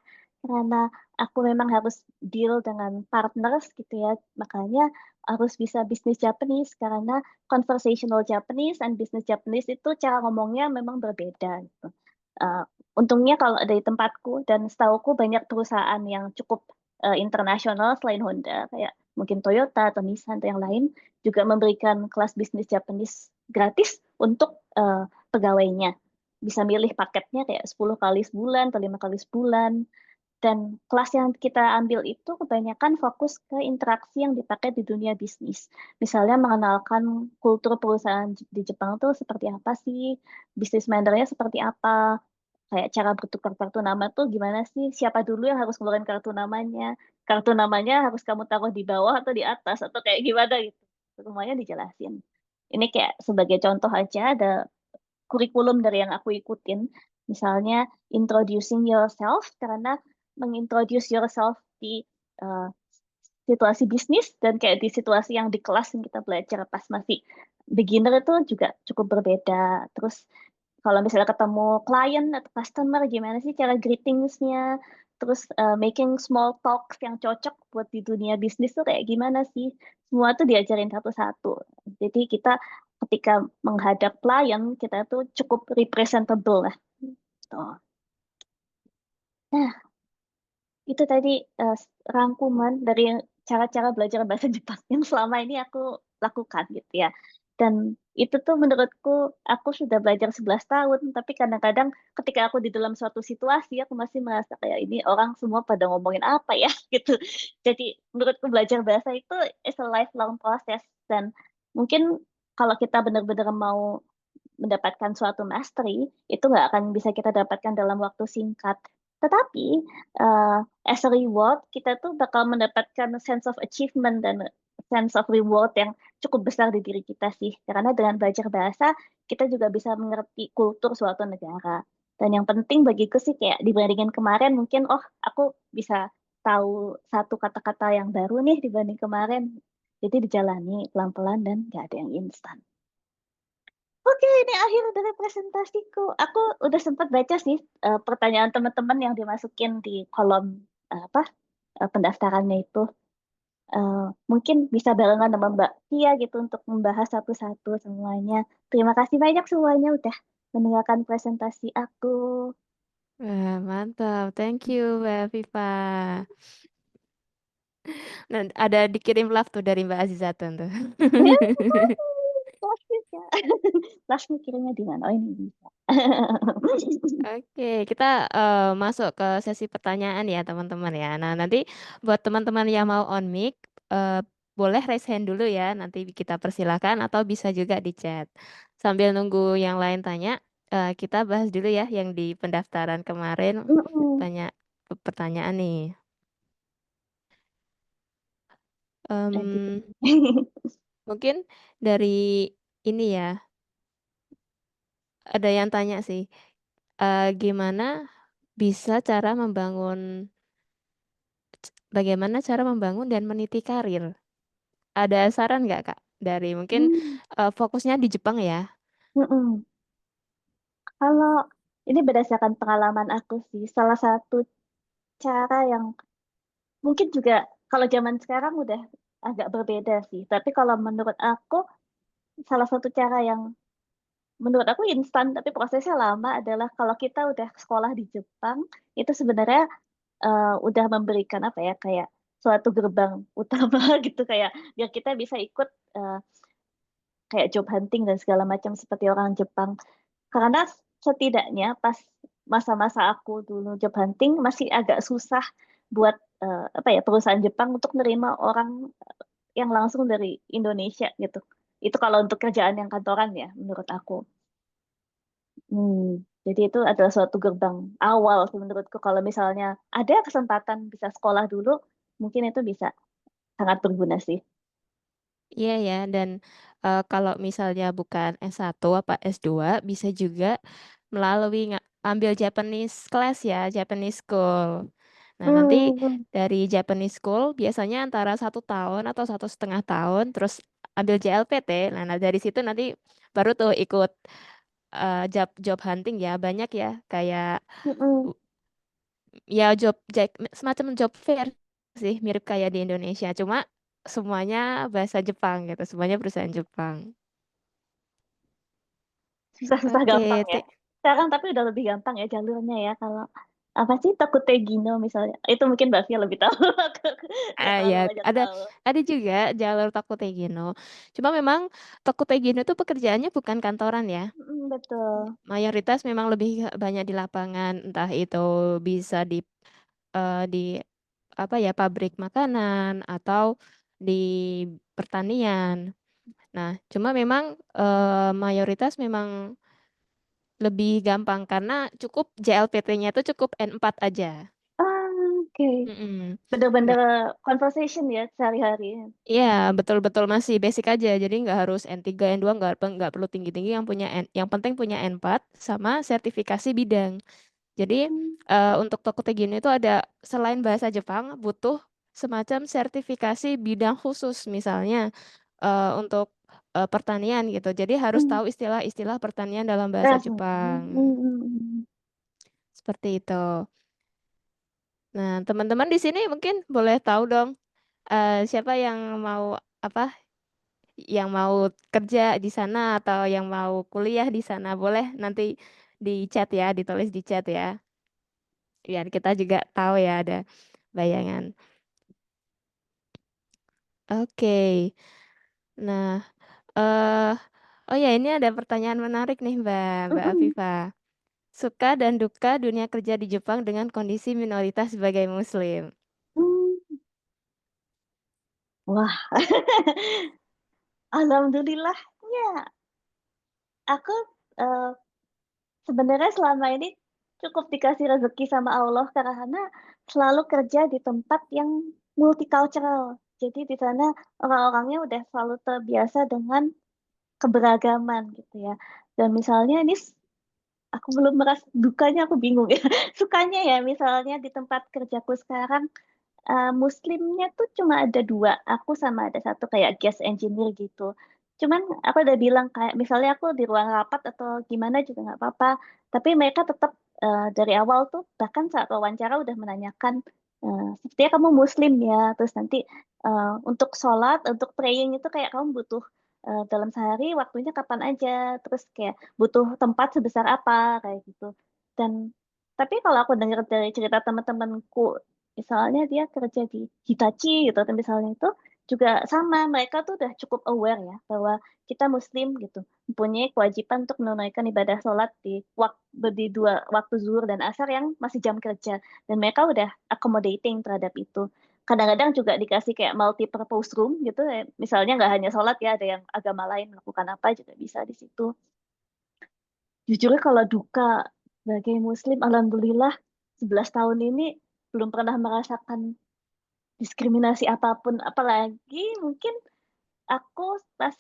karena aku memang harus deal dengan partners gitu ya, makanya harus bisa bisnis Japanese karena conversational Japanese and business Japanese itu cara ngomongnya memang berbeda gitu. Uh, untungnya kalau dari tempatku dan setauku banyak perusahaan yang cukup internasional selain Honda, kayak mungkin Toyota atau Nissan atau yang lain juga memberikan kelas bisnis Japanese gratis untuk pegawainya. Bisa milih paketnya kayak 10 kali sebulan atau 5 kali sebulan. Dan kelas yang kita ambil itu kebanyakan fokus ke interaksi yang dipakai di dunia bisnis. Misalnya mengenalkan kultur perusahaan di Jepang tuh seperti apa sih, bisnis mannernya seperti apa, kayak cara bertukar kartu nama tuh gimana sih, siapa dulu yang harus ngeluarin kartu namanya harus kamu taruh di bawah atau di atas, atau kayak gimana gitu. Semuanya dijelasin. Ini kayak sebagai contoh aja, ada kurikulum dari yang aku ikutin. Misalnya introducing yourself, karena mengintroduce yourself di uh, situasi bisnis dan kayak di situasi yang di kelas yang kita belajar pas masih beginner itu juga cukup berbeda. Terus kalau misalnya ketemu klien atau customer, gimana sih cara greetingsnya? Terus making small talks yang cocok buat di dunia bisnis tuh kayak gimana sih? Semua tuh diajarin satu-satu. Jadi kita ketika menghadap klien, kita tuh cukup representable lah. Tuh. Nah, itu tadi rangkuman dari cara-cara belajar bahasa Jepang yang selama ini aku lakukan gitu ya. Dan itu tuh menurutku, aku sudah belajar 11 tahun, tapi kadang-kadang ketika aku di dalam suatu situasi, aku masih merasa kayak ini orang semua pada ngomongin apa ya gitu. Jadi menurutku belajar bahasa itu is a lifelong process, dan mungkin kalau kita benar-benar mau mendapatkan suatu mastery, itu nggak akan bisa kita dapatkan dalam waktu singkat. Tetapi, as a reward, kita tuh bakal mendapatkan sense of achievement dan sense of reward yang cukup besar di diri kita sih. Karena dengan belajar bahasa, kita juga bisa mengerti kultur suatu negara. Dan yang penting bagiku sih kayak dibandingin kemarin, mungkin, oh aku bisa tahu satu kata-kata yang baru nih dibanding kemarin. Jadi dijalani pelan-pelan dan nggak ada yang instan. Oke, ini akhir dari presentasiku. Aku udah sempat baca sih pertanyaan teman-teman yang dimasukin di kolom pendaftarannya itu. Mungkin bisa barengan sama Mbak Tia gitu untuk membahas satu-satu semuanya. Terima kasih banyak semuanya udah mendengarkan presentasi aku. Wah, mantap. Thank you, Mbak Viva. Nah, ada dikirim love tuh dari Mbak Azizatun tuh. Last kirimnya di mana? Oh, ini bisa. Oke, kita masuk ke sesi pertanyaan ya teman-teman ya. Nah, nanti buat teman-teman yang mau on mic, boleh raise hand dulu ya. Nanti kita persilakan atau bisa juga di chat. Sambil nunggu yang lain tanya, kita bahas dulu ya yang di pendaftaran kemarin banyak pertanyaan nih. Mungkin dari ini ya, ada yang tanya sih, gimana bagaimana cara membangun dan meniti karir? Ada saran nggak Kak? Dari mungkin fokusnya di Jepang ya? Kalau ini berdasarkan pengalaman aku sih, salah satu cara yang mungkin juga kalau zaman sekarang udah agak berbeda sih. Tapi kalau menurut aku, salah satu cara yang menurut aku instan tapi prosesnya lama adalah kalau kita udah sekolah di Jepang, itu sebenarnya udah memberikan apa ya, kayak suatu gerbang utama gitu, kayak biar kita bisa ikut kayak job hunting dan segala macam seperti orang Jepang. Karena setidaknya pas masa-masa aku dulu job hunting masih agak susah buat apa ya, perusahaan Jepang untuk nerima orang yang langsung dari Indonesia gitu. Itu kalau untuk kerjaan yang kantoran ya menurut aku. Jadi itu adalah suatu gerbang awal sih menurutku. Kalau misalnya ada kesempatan bisa sekolah dulu, mungkin itu bisa sangat berguna sih. Iya ya, dan kalau misalnya bukan S1 apa S2, bisa juga melalui ambil Japanese class ya, Japanese school. Nah, nanti dari Japanese school biasanya antara 1 tahun atau 1,5 tahun, terus ambil JLPT. Nah, dari situ nanti baru tuh ikut job hunting ya, banyak ya, kayak ya semacam job fair sih, mirip kayak di Indonesia. Cuma semuanya bahasa Jepang gitu, semuanya perusahaan Jepang. Susah-susah gampang Oke, ya. Sekarang tapi udah lebih gampang ya jalurnya ya. Kalau apa sih Takutegino misalnya, itu mungkin Mbak Fia lebih tahu. Aku nggak terlalu ya banyak ada tahu. ada juga jalur Takutegino. Cuma memang Takutegino itu pekerjaannya bukan kantoran ya. Betul. Mayoritas memang lebih banyak di lapangan, entah itu bisa di di apa ya, pabrik makanan atau di pertanian. Nah, cuma memang mayoritas memang lebih gampang karena cukup JLPT-nya itu cukup N4 aja. Oke. Mm-mm. Bener-bener conversation ya sehari-hari. Iya, betul-betul masih basic aja. Jadi nggak harus N3, N2, nggak perlu tinggi-tinggi, yang penting punya N4 sama sertifikasi bidang. Jadi Hmm. untuk Tokutegino itu ada selain bahasa Jepang butuh semacam sertifikasi bidang khusus, misalnya untuk pertanian gitu. Jadi harus Hmm. tahu istilah-istilah pertanian dalam bahasa Jepang. Hmm. Seperti itu. Nah, teman-teman di sini mungkin boleh tahu dong siapa yang mau apa yang mau kerja di sana atau yang mau kuliah di sana, boleh nanti di chat ya, ditulis di chat ya. Biar kita juga tahu ya, ada bayangan. Oke. Nah, eh oh ya, ini ada pertanyaan menarik nih Mbak Hmm. Afifa. Suka dan duka dunia kerja di Jepang dengan kondisi minoritas sebagai Muslim. Hmm. Wah, alhamdulillahnya aku eh, sebenarnya selama ini cukup dikasih rezeki sama Allah karena selalu kerja di tempat yang multicultural. Jadi di sana orang-orangnya udah selalu terbiasa dengan keberagaman gitu ya. Dan misalnya ini aku belum merasa dukanya, aku bingung ya. Sukanya ya misalnya di tempat kerjaku sekarang Muslimnya tuh cuma ada dua, aku sama ada satu kayak guest engineer gitu. Cuman aku udah bilang kayak misalnya aku di ruang rapat atau gimana juga nggak apa-apa, tapi mereka tetap dari awal tuh bahkan saat wawancara udah menanyakan sepertinya kamu Muslim ya, terus nanti untuk sholat, untuk praying itu kayak kamu butuh dalam sehari waktunya kapan aja, terus kayak butuh tempat sebesar apa kayak gitu. Dan tapi kalau aku dengar dari cerita teman-temanku misalnya dia kerja di Hitachi gitu atau misalnya itu juga sama mereka tuh udah cukup aware ya bahwa kita Muslim gitu mempunyai kewajiban untuk menunaikan ibadah sholat di dua waktu zuhur dan asar yang masih jam kerja dan mereka udah accommodating terhadap itu kadang-kadang juga dikasih kayak multi purpose room gitu misalnya nggak hanya sholat ya ada yang agama lain melakukan apa juga bisa di situ jujur kalau duka sebagai Muslim alhamdulillah 11 tahun ini belum pernah merasakan diskriminasi apapun apalagi mungkin aku pas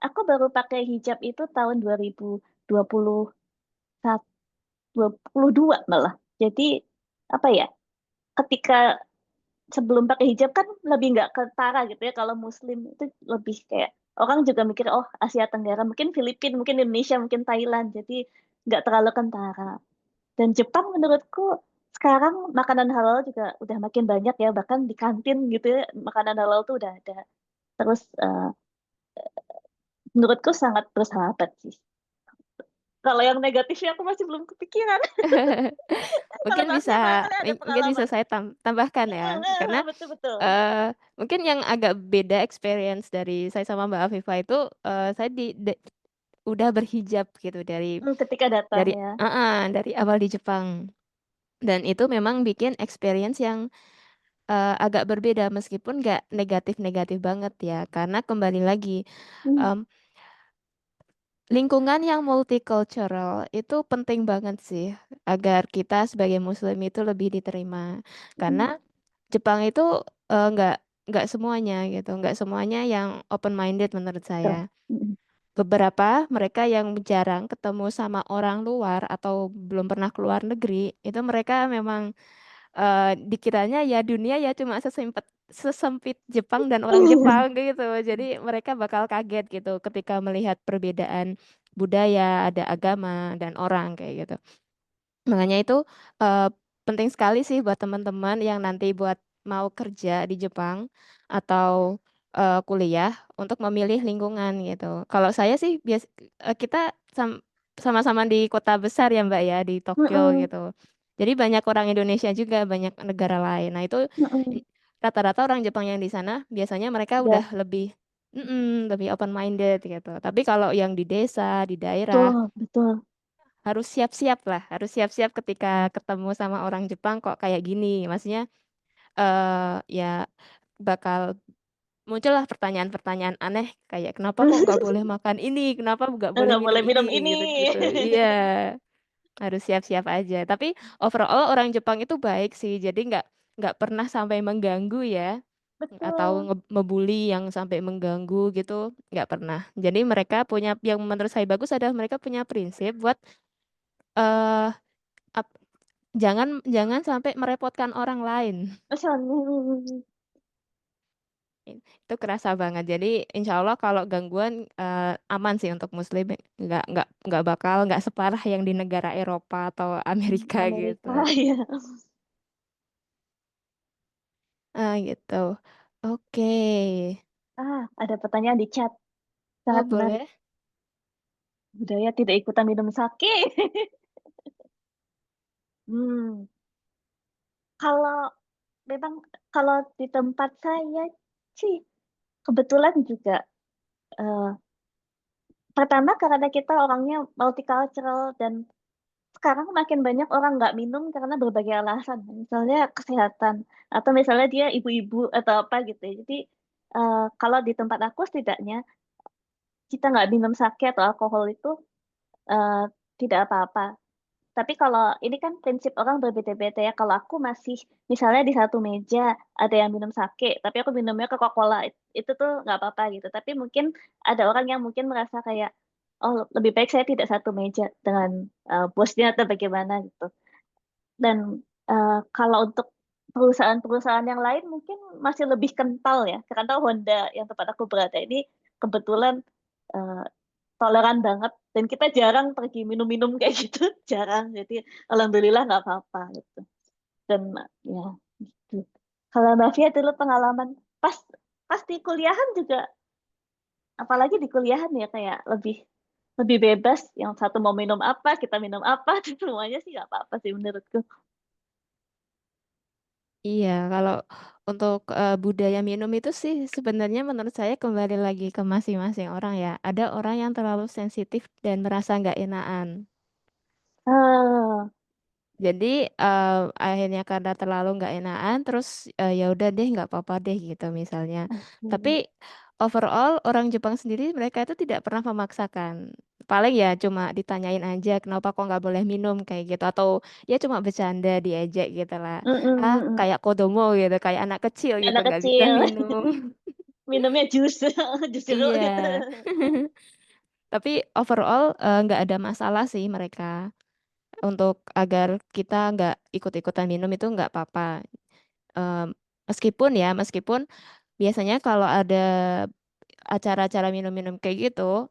aku baru pakai hijab itu tahun 2021 22 malah jadi apa ya ketika sebelum pakai hijab kan lebih nggak ketara gitu ya kalau muslim itu lebih kayak orang juga mikir oh Asia Tenggara mungkin Filipina mungkin Indonesia mungkin Thailand jadi nggak terlalu kentara dan Jepang menurutku sekarang makanan halal juga udah makin banyak ya bahkan di kantin gitu ya makanan halal tuh udah ada terus menurutku sangat bersahabat sih. Kalau yang negatifnya aku masih belum kepikiran. Kalau Mungkin bisa Tasya barangkali ada mungkin bisa pengalaman. saya tambahkan ya, karena Betul-betul. mungkin yang agak beda experience dari saya sama Mbak Afifa itu saya udah berhijab gitu Ketika datang dari ya. dari awal di Jepang, dan itu memang bikin experience yang agak berbeda meskipun nggak negatif-negatif banget ya, karena kembali lagi Hmm, em, lingkungan yang multicultural itu penting banget sih agar kita sebagai Muslim itu lebih diterima, karena hmm, Jepang itu nggak semuanya gitu, nggak semuanya yang open minded menurut saya. betul. Hmm, Beberapa mereka yang jarang ketemu sama orang luar atau belum pernah keluar negeri, itu mereka memang dikiranya ya dunia ya cuma sesempit Jepang dan orang Jepang gitu. Jadi mereka bakal kaget gitu ketika melihat perbedaan budaya, ada agama dan orang kayak gitu. Makanya itu eh, penting sekali sih buat teman-teman yang nanti buat mau kerja di Jepang atau kuliah untuk memilih lingkungan gitu. Kalau saya sih kita sama-sama di kota besar ya Mbak ya, di Tokyo hmm, gitu. Jadi banyak orang Indonesia juga, banyak negara lain. Nah itu hmm. rata-rata orang Jepang yang di sana biasanya mereka udah Udah, lebih open minded gitu. Tapi kalau yang di desa, di daerah betul, betul. harus siap-siap lah, harus siap-siap ketika ketemu sama orang Jepang kok kayak gini. Maksudnya ya bakal muncullah pertanyaan-pertanyaan aneh kayak kenapa kok nggak boleh makan ini, kenapa nggak boleh Nggak boleh minum minum ini, ini. gitu-gitu. Iya, harus siap-siap aja. Tapi overall orang Jepang itu baik sih, jadi nggak pernah sampai mengganggu ya, atau Betul. ngebully yang sampai mengganggu gitu, nggak pernah. Jadi mereka punya yang menurut saya bagus adalah mereka punya prinsip buat eh ap- jangan jangan sampai merepotkan orang lain. Misalnya, Itu kerasa banget. Jadi insya Allah kalau gangguan aman sih untuk Muslim, nggak bakal nggak separah yang di negara Eropa atau Amerika gitu. Amerika ya. Gitu. Oke. Ada pertanyaan di chat. Oh Sangat menarik. boleh. Budaya tidak ikutan minum sake. Hmm, kalau memang kalau di tempat saya sih kebetulan juga eh, pertama karena kita orangnya multicultural dan sekarang makin banyak orang nggak minum karena berbagai alasan. Misalnya kesehatan atau misalnya dia ibu-ibu atau apa gitu ya. Jadi kalau di tempat aku setidaknya kita nggak minum sake atau alkohol itu eh, tidak apa-apa. Tapi kalau ini kan prinsip orang berbeda-beda ya. Kalau aku masih misalnya di satu meja ada yang minum sake, tapi aku minumnya Coca-Cola, itu tuh nggak apa-apa gitu. Tapi mungkin ada orang yang mungkin merasa kayak, oh lebih baik saya tidak satu meja dengan bosnya atau bagaimana gitu. Dan kalau untuk perusahaan-perusahaan yang lain mungkin masih lebih kental ya. Karena Honda yang tempat aku berada ini kebetulan eh, toleran banget dan kita jarang pergi minum-minum kayak gitu, jarang. Jadi alhamdulillah nggak apa-apa gitu. Dan ya gitu. Kalau Mbak Fia dulu pengalaman pas pas di kuliahan juga, apalagi di kuliahan ya kayak lebih lebih bebas. Yang satu mau minum apa kita minum apa, semuanya sih nggak apa-apa sih menurutku. Iya, kalau untuk budaya minum itu sih sebenarnya menurut saya kembali lagi ke masing-masing orang ya. Ada orang yang terlalu sensitif dan merasa nggak enakan. Ah, Jadi akhirnya karena terlalu nggak enakan, terus ya udah deh nggak apa-apa deh gitu misalnya. Tapi oke. overall orang Jepang sendiri mereka itu tidak pernah memaksakan. Paling ya cuma ditanyain aja kenapa kok nggak boleh minum kayak gitu, atau ya cuma bercanda diajak gitu lah. Mm-mm. Kayak kodomo gitu, kayak anak kecil gitu Anak nggak bisa kecil minum. minumnya jus, jus jeruk Iya. gitu. Tapi overall nggak ada masalah sih mereka. Untuk agar kita nggak ikut-ikutan minum itu nggak apa-apa. Em, meskipun biasanya kalau ada acara-acara minum-minum kayak gitu,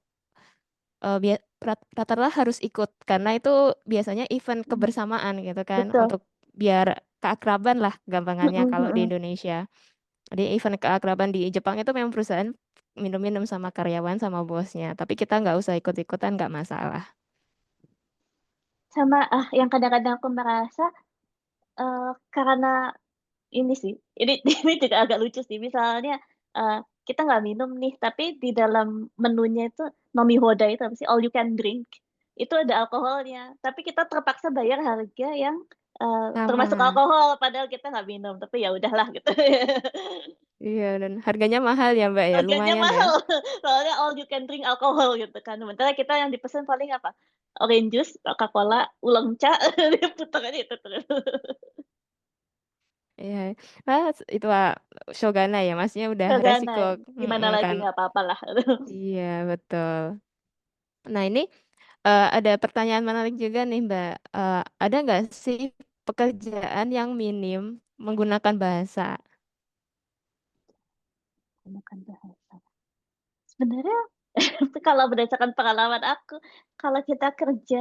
rata-rata harus ikut karena itu biasanya event kebersamaan gitu kan, Betul. untuk biar keakraban lah gampangannya Mm-mm, kalau di mm-mm. Indonesia. Jadi event keakraban di Jepang itu memang perusahaan minum-minum sama karyawan sama bosnya, tapi kita nggak usah ikut-ikutan, nggak masalah. Sama yang kadang-kadang aku merasa eh, karena ini sih, ini ini juga agak lucu sih. Misalnya eh, kita nggak minum nih, tapi di dalam menunya itu Nomi Hoda itu apa sih, all you can drink, itu ada alkoholnya. Tapi kita terpaksa bayar harga yang termasuk Sama. alkohol, padahal kita nggak minum. Tapi ya udahlah gitu. Iya, dan harganya mahal ya Mbak ya, Harganya lumayan ya. mahal, soalnya all you can drink alkohol gitu kan. Sementara kita yang dipesan paling apa? Orange juice, Coca-Cola, Oolong Cha, putar aja itu terus. Iya, itu Shogunai ya, maksudnya udah Karena resiko, gimana lagi kan. nggak apa-apa lah. Iya, betul. Nah, ini ada pertanyaan menarik juga nih, Mbak. Ada nggak sih pekerjaan yang minim menggunakan bahasa? Bukan bahasa. Sebenarnya kalau berdasarkan pengalaman aku, kalau kita kerja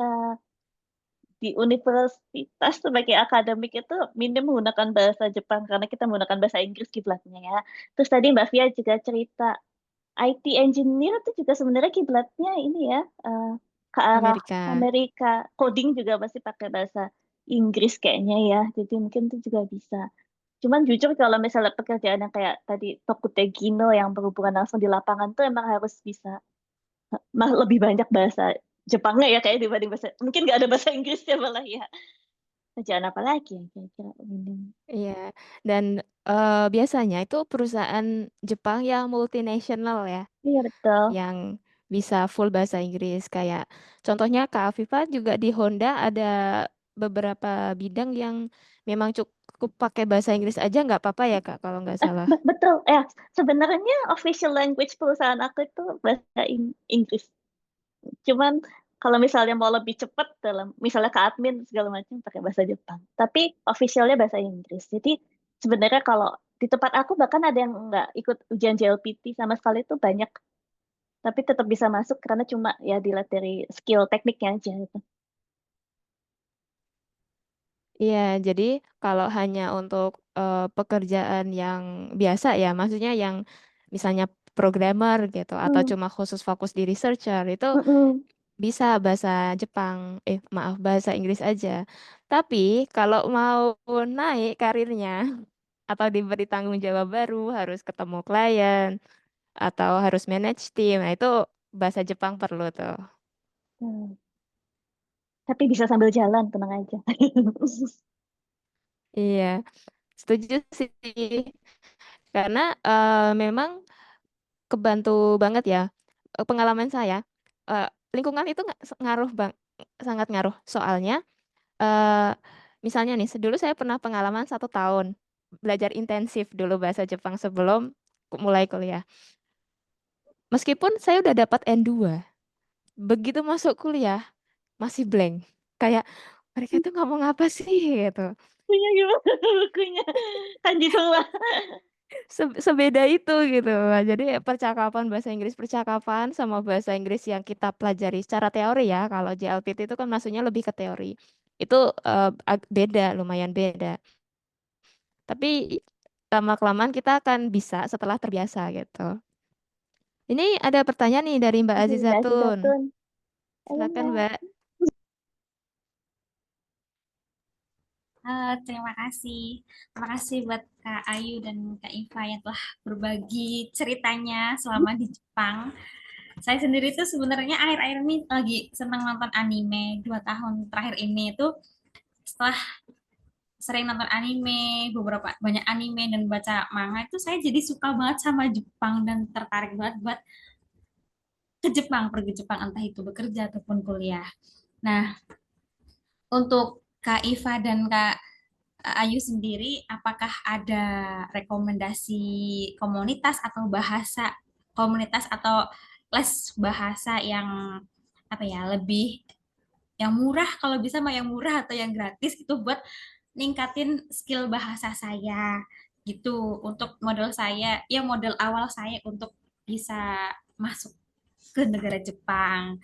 di universitas sebagai akademik itu minim menggunakan bahasa Jepang karena kita menggunakan bahasa Inggris kiblatnya ya. Terus tadi Mbak Fia juga cerita IT engineer itu juga sebenarnya kiblatnya ini ya ke arah Amerika. Amerika. Coding juga pasti pakai bahasa Inggris kayaknya ya. Jadi mungkin itu juga bisa. Cuman jujur kalau misalnya pekerjaan yang kayak tadi Tokute Gino yang berhubungan langsung di lapangan tuh emang harus bisa lebih banyak bahasa Jepangnya ya kayak dibanding bahasa, mungkin nggak ada bahasa Inggrisnya malah ya. Kerjaan apa lagi ya kira-kira ini? Iya, dan biasanya itu perusahaan Jepang yang multinasional ya, Iya betul. yang bisa full bahasa Inggris. Kayak contohnya Kak Afifa juga di Honda ada beberapa bidang yang memang cukup pakai bahasa Inggris aja nggak apa-apa ya Kak, kalau nggak salah. Betul. Ya, sebenarnya official language perusahaan aku itu bahasa Inggris. Cuman kalau misalnya mau lebih cepat dalam misalnya ke admin segala macam pakai bahasa Jepang. Tapi officialnya bahasa Inggris. Jadi sebenarnya kalau di tempat aku bahkan ada yang nggak ikut ujian JLPT sama sekali itu banyak. Tapi tetap bisa masuk karena cuma ya dilihat dari skill tekniknya aja gitu. Iya, jadi kalau hanya untuk pekerjaan yang biasa ya, maksudnya yang misalnya programmer gitu, atau Hmm. cuma khusus fokus di researcher, itu Mm-mm. bisa bahasa Jepang, maaf bahasa Inggris aja. Tapi kalau mau naik karirnya atau diberi tanggung jawab baru, harus ketemu klien atau harus manage tim, nah itu bahasa Jepang perlu tuh. Hmm. Tapi bisa sambil jalan, tenang aja. Iya, setuju sih. Karena memang kebantu banget ya. Pengalaman saya, eh, lingkungan itu ngaruh bang, sangat ngaruh. Soalnya, eh, misalnya nih, dulu saya pernah pengalaman 1 tahun belajar intensif dulu bahasa Jepang sebelum mulai kuliah. Meskipun saya udah dapat N2, begitu masuk kuliah masih blank. Kayak mereka itu ngomong apa sih gitu. Bukunya gimana bukunya? Kanji semua. Sebeda itu gitu. Jadi percakapan bahasa Inggris percakapan sama bahasa Inggris yang kita pelajari secara teori ya. Kalau JLPT itu kan maksudnya lebih ke teori. Itu beda, lumayan beda. Tapi lama-kelamaan kita akan bisa setelah terbiasa gitu. Ini ada pertanyaan nih dari Mbak Dari Mbak Azizatun. Zatun. Halo Silakan Mbak. Mbak. Terima kasih. Terima kasih buat Kak Ayu dan Kak Iva yang telah berbagi ceritanya selama di Jepang. Saya sendiri tuh sebenarnya akhir-akhir ini lagi senang nonton anime. 2 tahun terakhir ini tuh setelah sering nonton anime, beberapa banyak anime dan baca manga itu saya jadi suka banget sama Jepang dan tertarik banget buat ke Jepang, pergi Jepang entah itu bekerja ataupun kuliah. Nah, untuk Kak Iva dan Kak Ayu sendiri, apakah ada rekomendasi komunitas atau bahasa komunitas atau les bahasa yang apa ya lebih yang murah kalau bisa mah yang murah atau yang gratis itu buat ningkatin skill bahasa saya gitu untuk model saya ya model awal saya untuk bisa masuk ke negara Jepang.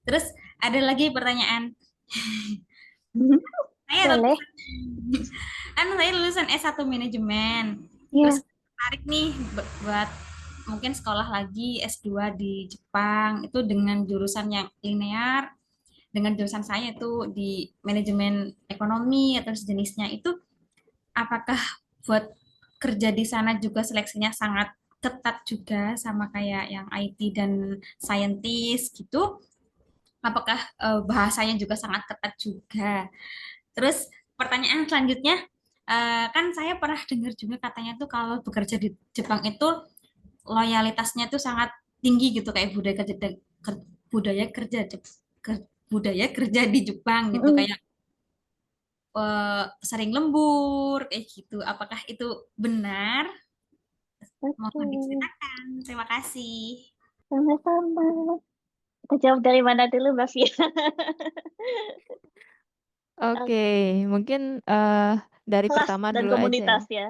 Terus ada lagi pertanyaan saya Boleh. kan saya lulusan S1 manajemen. Terus Ya. tertarik nih buat mungkin sekolah lagi S2 di Jepang itu dengan jurusan yang linear dengan jurusan saya itu di manajemen ekonomi atau sejenisnya itu apakah buat kerja di sana juga seleksinya sangat ketat juga sama kayak yang IT dan scientist gitu apakah bahasanya juga sangat ketat juga. Terus pertanyaan selanjutnya, kan saya pernah dengar juga katanya tuh kalau bekerja di Jepang itu loyalitasnya tuh sangat tinggi gitu kayak budaya kerja budaya kerja di Jepang gitu Mm-mm. kayak sering lembur kayak gitu. Apakah itu benar? Mohon Oke. diceritakan. Terima kasih. Sama-sama. Kita jawab dari mana dulu Mbak Fia? Oke, mungkin dari Kelas pertama dan dulu aja ya. komunitas ya.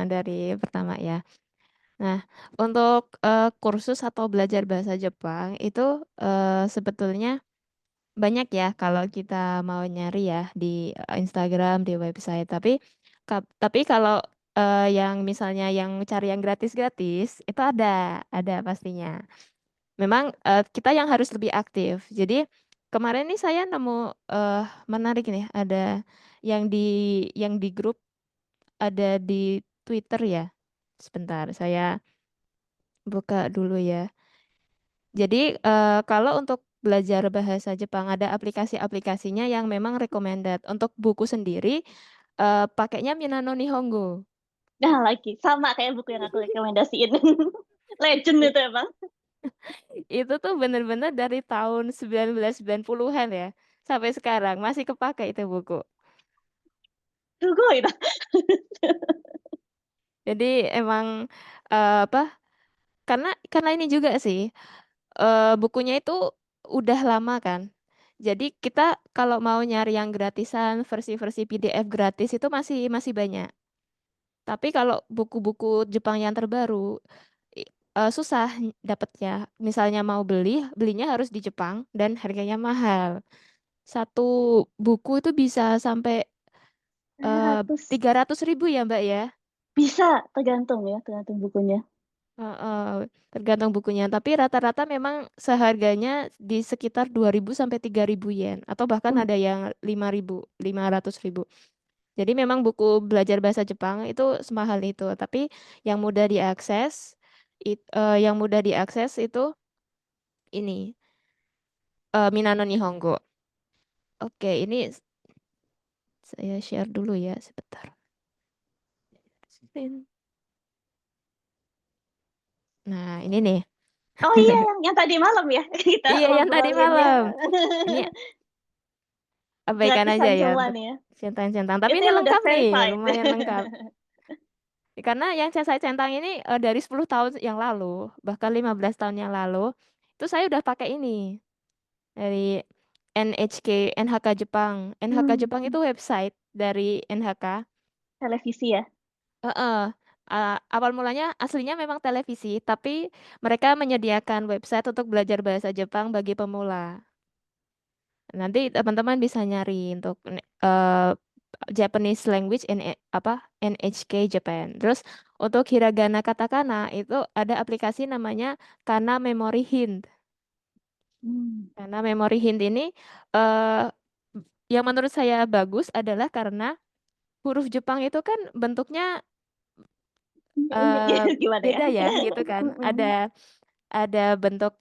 Dari pertama ya. Nah, untuk kursus atau belajar bahasa Jepang itu sebetulnya banyak ya kalau kita mau nyari ya di Instagram, di website. Tapi kalau yang misalnya yang cari yang gratis-gratis itu ada pastinya. Memang kita yang harus lebih aktif. Jadi kemarin nih saya nemu menarik nih ada yang di grup ada di Twitter ya. Sebentar, saya buka dulu ya. Jadi kalau untuk belajar bahasa Jepang. Ada aplikasi-aplikasinya yang memang recommended. Untuk buku sendiri, pakainya Minano Nihongo. Nah, lagi sama kayak buku yang aku rekomendasiin. Legend itu emang. Itu tuh bener-bener dari tahun 1990-an ya. Sampai sekarang masih kepake itu buku. Tunggu itu. Jadi emang apa? Karena ini juga sih bukunya itu udah lama kan. Jadi kita kalau mau nyari yang gratisan, versi-versi PDF gratis itu masih banyak. Tapi kalau buku-buku Jepang yang terbaru susah dapatnya. Misalnya mau belinya harus di Jepang dan harganya mahal. Satu buku itu bisa sampai 100 300.000 ya Mbak ya. bisa tergantung bukunya. Tergantung bukunya. Tapi rata-rata memang seharganya di sekitar 2.000 sampai 3.000 yen. Atau bahkan Hmm. ada yang 5.000, 500.000. Jadi memang buku belajar bahasa Jepang itu semahal itu. Tapi yang mudah diakses, itu ini Minano Nihongo. Oke, ini saya share dulu ya sebentar. Nah, ini nih. Oh iya, yang tadi malam ya kita Iya, yang tadi ngobrolinnya. malam. Ini abaikan aja Gratisan ya semua untuk nih ya. centang-centang. Tapi Itu ini yang udah lengkap nih, verified. lumayan lengkap. Karena yang saya centang ini dari 10 tahun yang lalu, bahkan 15 tahun yang lalu, itu saya udah pakai ini dari NHK Jepang. NHK Hmm, Jepang itu website dari NHK. televisi ya. Heeh. Awal mulanya aslinya memang televisi, tapi mereka menyediakan website untuk belajar bahasa Jepang bagi pemula. Nanti teman-teman bisa nyari untuk Japanese language NHK Japan. Terus untuk hiragana katakana itu ada aplikasi namanya Kana Memory Hint. Hmm. Karena Memory Hint ini eh yang menurut saya bagus adalah karena huruf Jepang itu kan bentuknya Unik eh gimana ya? beda ya gitu kan. Ada Mm-mm. ada bentuk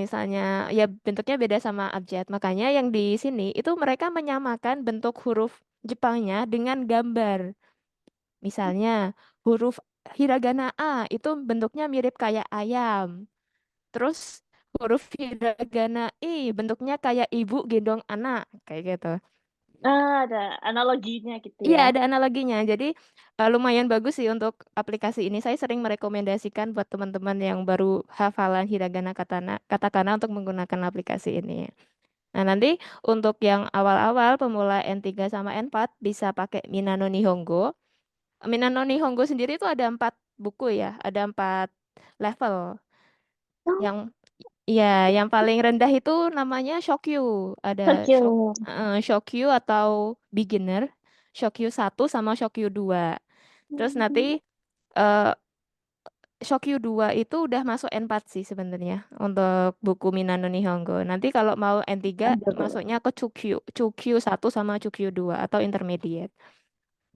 misalnya ya bentuknya beda sama abjad. Makanya yang di sini itu mereka menyamakan bentuk huruf Jepangnya dengan gambar. Misalnya huruf hiragana A itu bentuknya mirip kayak ayam. Terus huruf hiragana I bentuknya kayak ibu gendong anak kayak gitu. Ada analoginya gitu Iya, ya. ada analoginya. Jadi lumayan bagus sih untuk aplikasi ini. Saya sering merekomendasikan buat teman-teman yang baru hafalan hiragana katakana untuk menggunakan aplikasi ini. Nah, nanti untuk yang awal-awal pemula N3 sama N4 bisa pakai Minano Nihongo. Minano Nihongo sendiri itu ada 4 buku ya, ada 4 level. Oh, Yang yang paling rendah itu namanya Shokyu. Ada Tokyo. Shokyu atau beginner, Shokyu 1 sama Shokyu 2. Terus nanti eh, Shokyu 2 itu udah masuk N4 sih sebenarnya untuk buku Minano Nihongo. Nanti kalau mau N3 Aduh. masuknya ke Chukyu 1 sama Chukyu 2 atau intermediate.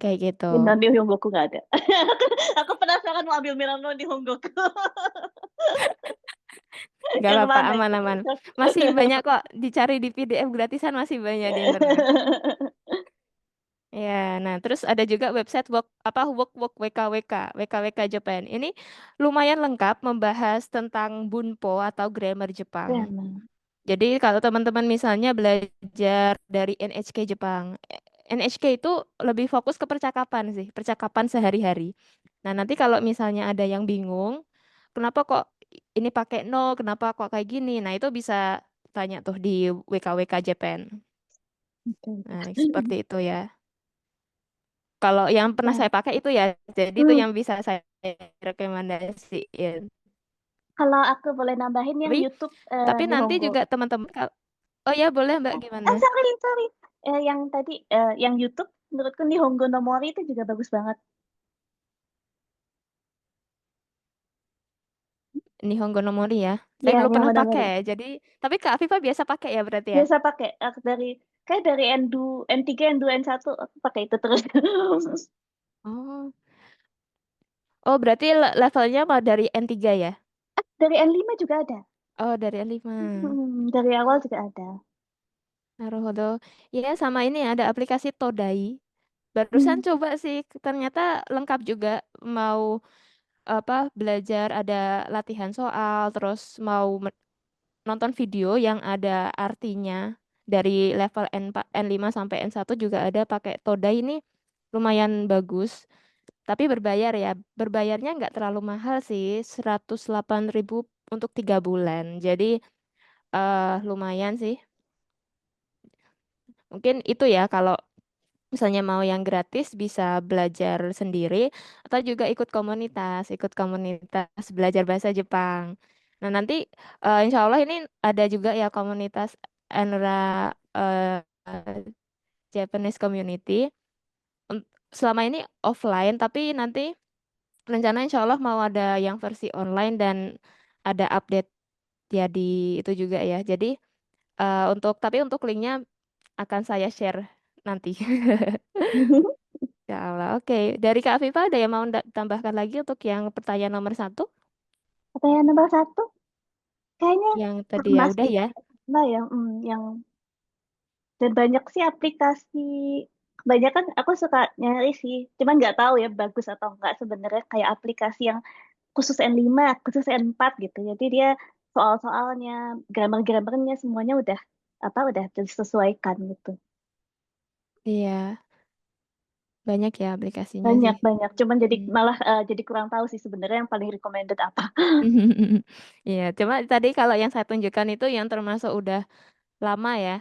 Kayak gitu. Milan di Honggoku nggak ada. Aku penasaran mau ambil Milan di Honggoku. Gak Yang apa-apa, mana itu? aman-aman. Masih banyak kok dicari di PDF gratisan masih banyak di internet. Ya, nah terus ada juga website work WKWK Japan. Ini lumayan lengkap membahas tentang bunpo atau grammar Jepang. Keren. Jadi kalau teman-teman misalnya belajar dari NHK Jepang, NHK itu lebih fokus ke percakapan sih, percakapan sehari-hari. Nah, nanti kalau misalnya ada yang bingung, kenapa kok ini pakai no, kenapa kok kayak gini? Nah, itu bisa tanya tuh di WKWK Japan. Oke. Nah, seperti itu ya. Kalau yang pernah Nah, saya pakai itu ya, jadi itu hmm, yang bisa saya rekomendasiin. kalau aku boleh nambahin yang Tapi, YouTube tapi nanti Nihongo. juga teman-teman, oh ya boleh Mbak gimana? Sorry. Yang tadi, yang YouTube, menurutku Nihongo no Mori itu juga bagus banget. Nihongo no Mori ya. Saya Ya, belum pernah Nihongo no Mori. pakai. Jadi, tapi Kak Viva biasa pakai ya berarti ya? Biasa pakai kayak dari N2, N3, N2, N1 aku pakai itu terus. Oh. Oh, berarti levelnya mau dari N3 ya? Dari N5 juga ada. Oh, dari L5. Dari awal juga ada. Naruhodo. Ya, sama ini ada aplikasi Todai. Barusan Hmm. coba sih, ternyata lengkap juga. Mau apa belajar ada latihan soal, terus mau nonton video yang ada artinya dari level N5 sampai N1 juga ada pakai Todai ini lumayan bagus. Tapi berbayar ya. Berbayarnya nggak terlalu mahal sih, 108.000 untuk 3 bulan. Jadi lumayan sih. Mungkin itu ya kalau misalnya mau yang gratis bisa belajar sendiri atau juga ikut komunitas belajar bahasa Jepang. Nah, nanti insya Allah ini ada juga ya komunitas Enra Japanese Community. Selama ini offline, tapi nanti rencana insya Allah mau ada yang versi online dan ada update ya di itu juga ya. Jadi tapi untuk linknya akan saya share nanti. Ya Allah, oke. Dari Kak Afifa ada yang mau tambahkan lagi untuk yang pertanyaan nomor 1? Pertanyaan nomor 1, kayaknya Yang tadi ya pernah udah sih ya. ada yang dan banyak sih aplikasi. Kebanyakan aku suka nyari sih, cuman nggak tahu ya bagus atau enggak sebenarnya kayak aplikasi yang khusus N5, khusus N4 gitu. Jadi dia soal-soalnya, grammar-grammarnya semuanya udah disesuaikan gitu. Iya, banyak ya aplikasinya sih. Banyak-banyak. Cuman jadi Hmm. malah jadi kurang tahu sih sebenarnya yang paling recommended apa. Iya, cuma tadi kalau yang saya tunjukkan itu yang termasuk udah lama ya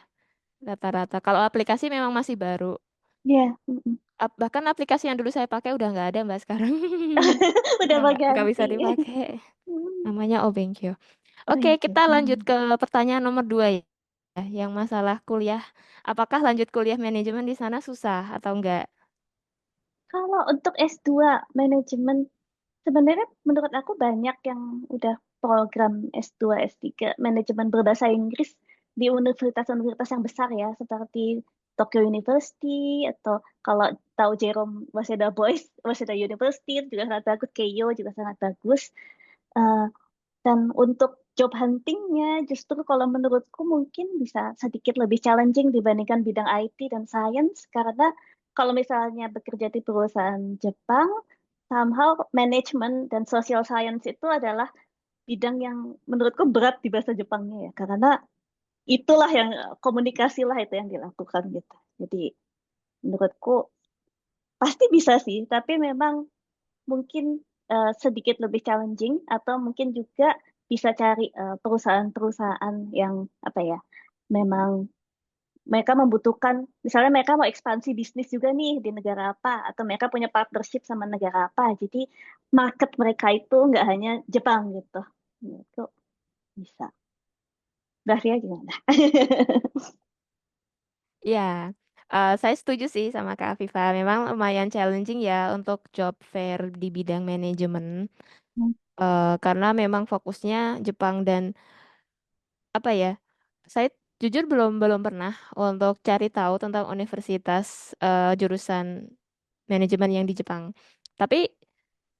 rata-rata. Kalau aplikasi memang masih baru. Iya, mm-mm. Bahkan aplikasi yang dulu saya pakai udah nggak ada mbak sekarang. Udah Nggak bisa berganti. dipakai. Hmm. Namanya Obenkyo. Oh, Oke, thank you. kita lanjut ke pertanyaan nomor 2 ya. Yang masalah kuliah. Apakah lanjut kuliah manajemen di sana susah atau enggak? Kalau untuk S2 manajemen, sebenarnya menurut aku banyak yang udah program S2, S3 manajemen berbahasa Inggris di universitas-universitas yang besar ya, seperti Tokyo University atau kalau tahu Jerome Waseda Boys, Waseda University itu juga sangat bagus, Keio juga sangat bagus. Eh, dan untuk job huntingnya justru kalau menurutku mungkin bisa sedikit lebih challenging dibandingkan bidang IT dan science karena kalau misalnya bekerja di perusahaan Jepang, somehow manajemen dan social science itu adalah bidang yang menurutku berat di bahasa Jepangnya ya karena itulah yang komunikasi lah itu yang dilakukan gitu. Jadi menurutku pasti bisa sih, tapi memang mungkin sedikit lebih challenging atau mungkin juga bisa cari perusahaan-perusahaan yang apa ya, memang mereka membutuhkan, misalnya mereka mau ekspansi bisnis juga nih di negara apa, atau mereka punya partnership sama negara apa, jadi market mereka itu nggak hanya Jepang gitu. Itu bisa. Bahria gimana? Ya, saya setuju sih sama Kak Afifa. Memang lumayan challenging ya untuk job fair di bidang manajemen. Karena memang fokusnya Jepang dan apa ya? Saya jujur belum belum pernah untuk cari tahu tentang universitas jurusan manajemen yang di Jepang. Tapi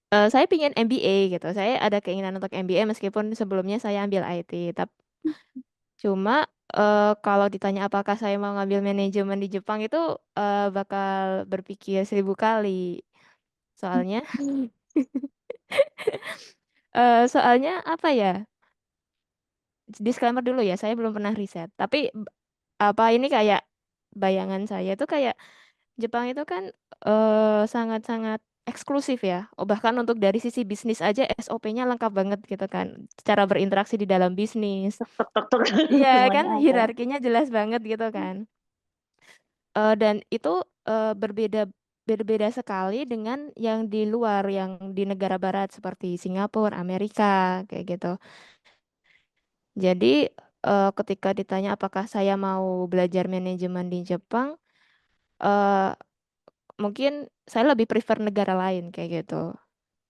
saya pingin MBA gitu. Saya ada keinginan untuk MBA meskipun sebelumnya saya ambil IT. Tapi cuma kalau ditanya apakah saya mau ngambil manajemen di Jepang itu bakal berpikir 1000 kali. Soalnya soalnya apa ya? Disclaimer dulu ya, saya belum pernah riset. Tapi apa ini kayak bayangan saya itu kayak Jepang itu kan sangat-sangat eksklusif ya. Oh, bahkan untuk dari sisi bisnis aja SOP-nya lengkap banget gitu kan. Cara berinteraksi di dalam bisnis. Tuk, tuk, tuk, tuk. Iya kan Semuanya ada. hierarkinya jelas banget gitu kan. Dan itu berbeda berbeda sekali dengan yang di luar, yang di negara barat seperti Singapura, Amerika kayak gitu. Jadi ketika ditanya apakah saya mau belajar manajemen di Jepang, eh, mungkin saya lebih prefer negara lain kayak gitu.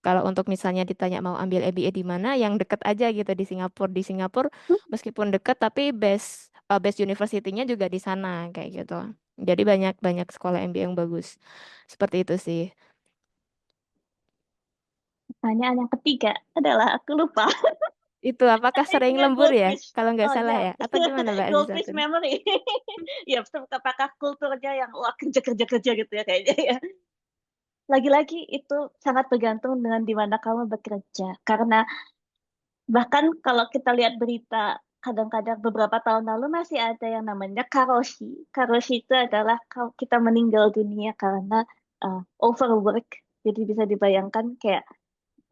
Kalau untuk misalnya ditanya mau ambil MBA di mana, yang deket aja gitu di Singapura. Di Singapura meskipun deket tapi base university-nya juga di sana kayak gitu. Jadi banyak banyak sekolah MBA yang bagus. Seperti itu sih. Pertanyaan yang ketiga adalah aku lupa. Itu apakah Saya sering dengan lembur ya? goldfish. Kalau nggak Oh salah ya, ya? Atau gimana Mbak goldfish Azizatun? memory. Ya, betul. Apakah kulturnya yang wah kerja gitu ya kayaknya ya. Lagi-lagi itu sangat bergantung dengan di mana kamu bekerja. Karena bahkan kalau kita lihat berita, kadang-kadang beberapa tahun lalu masih ada yang namanya karoshi. Karoshi itu adalah kalau kita meninggal dunia karena overwork. Jadi bisa dibayangkan kayak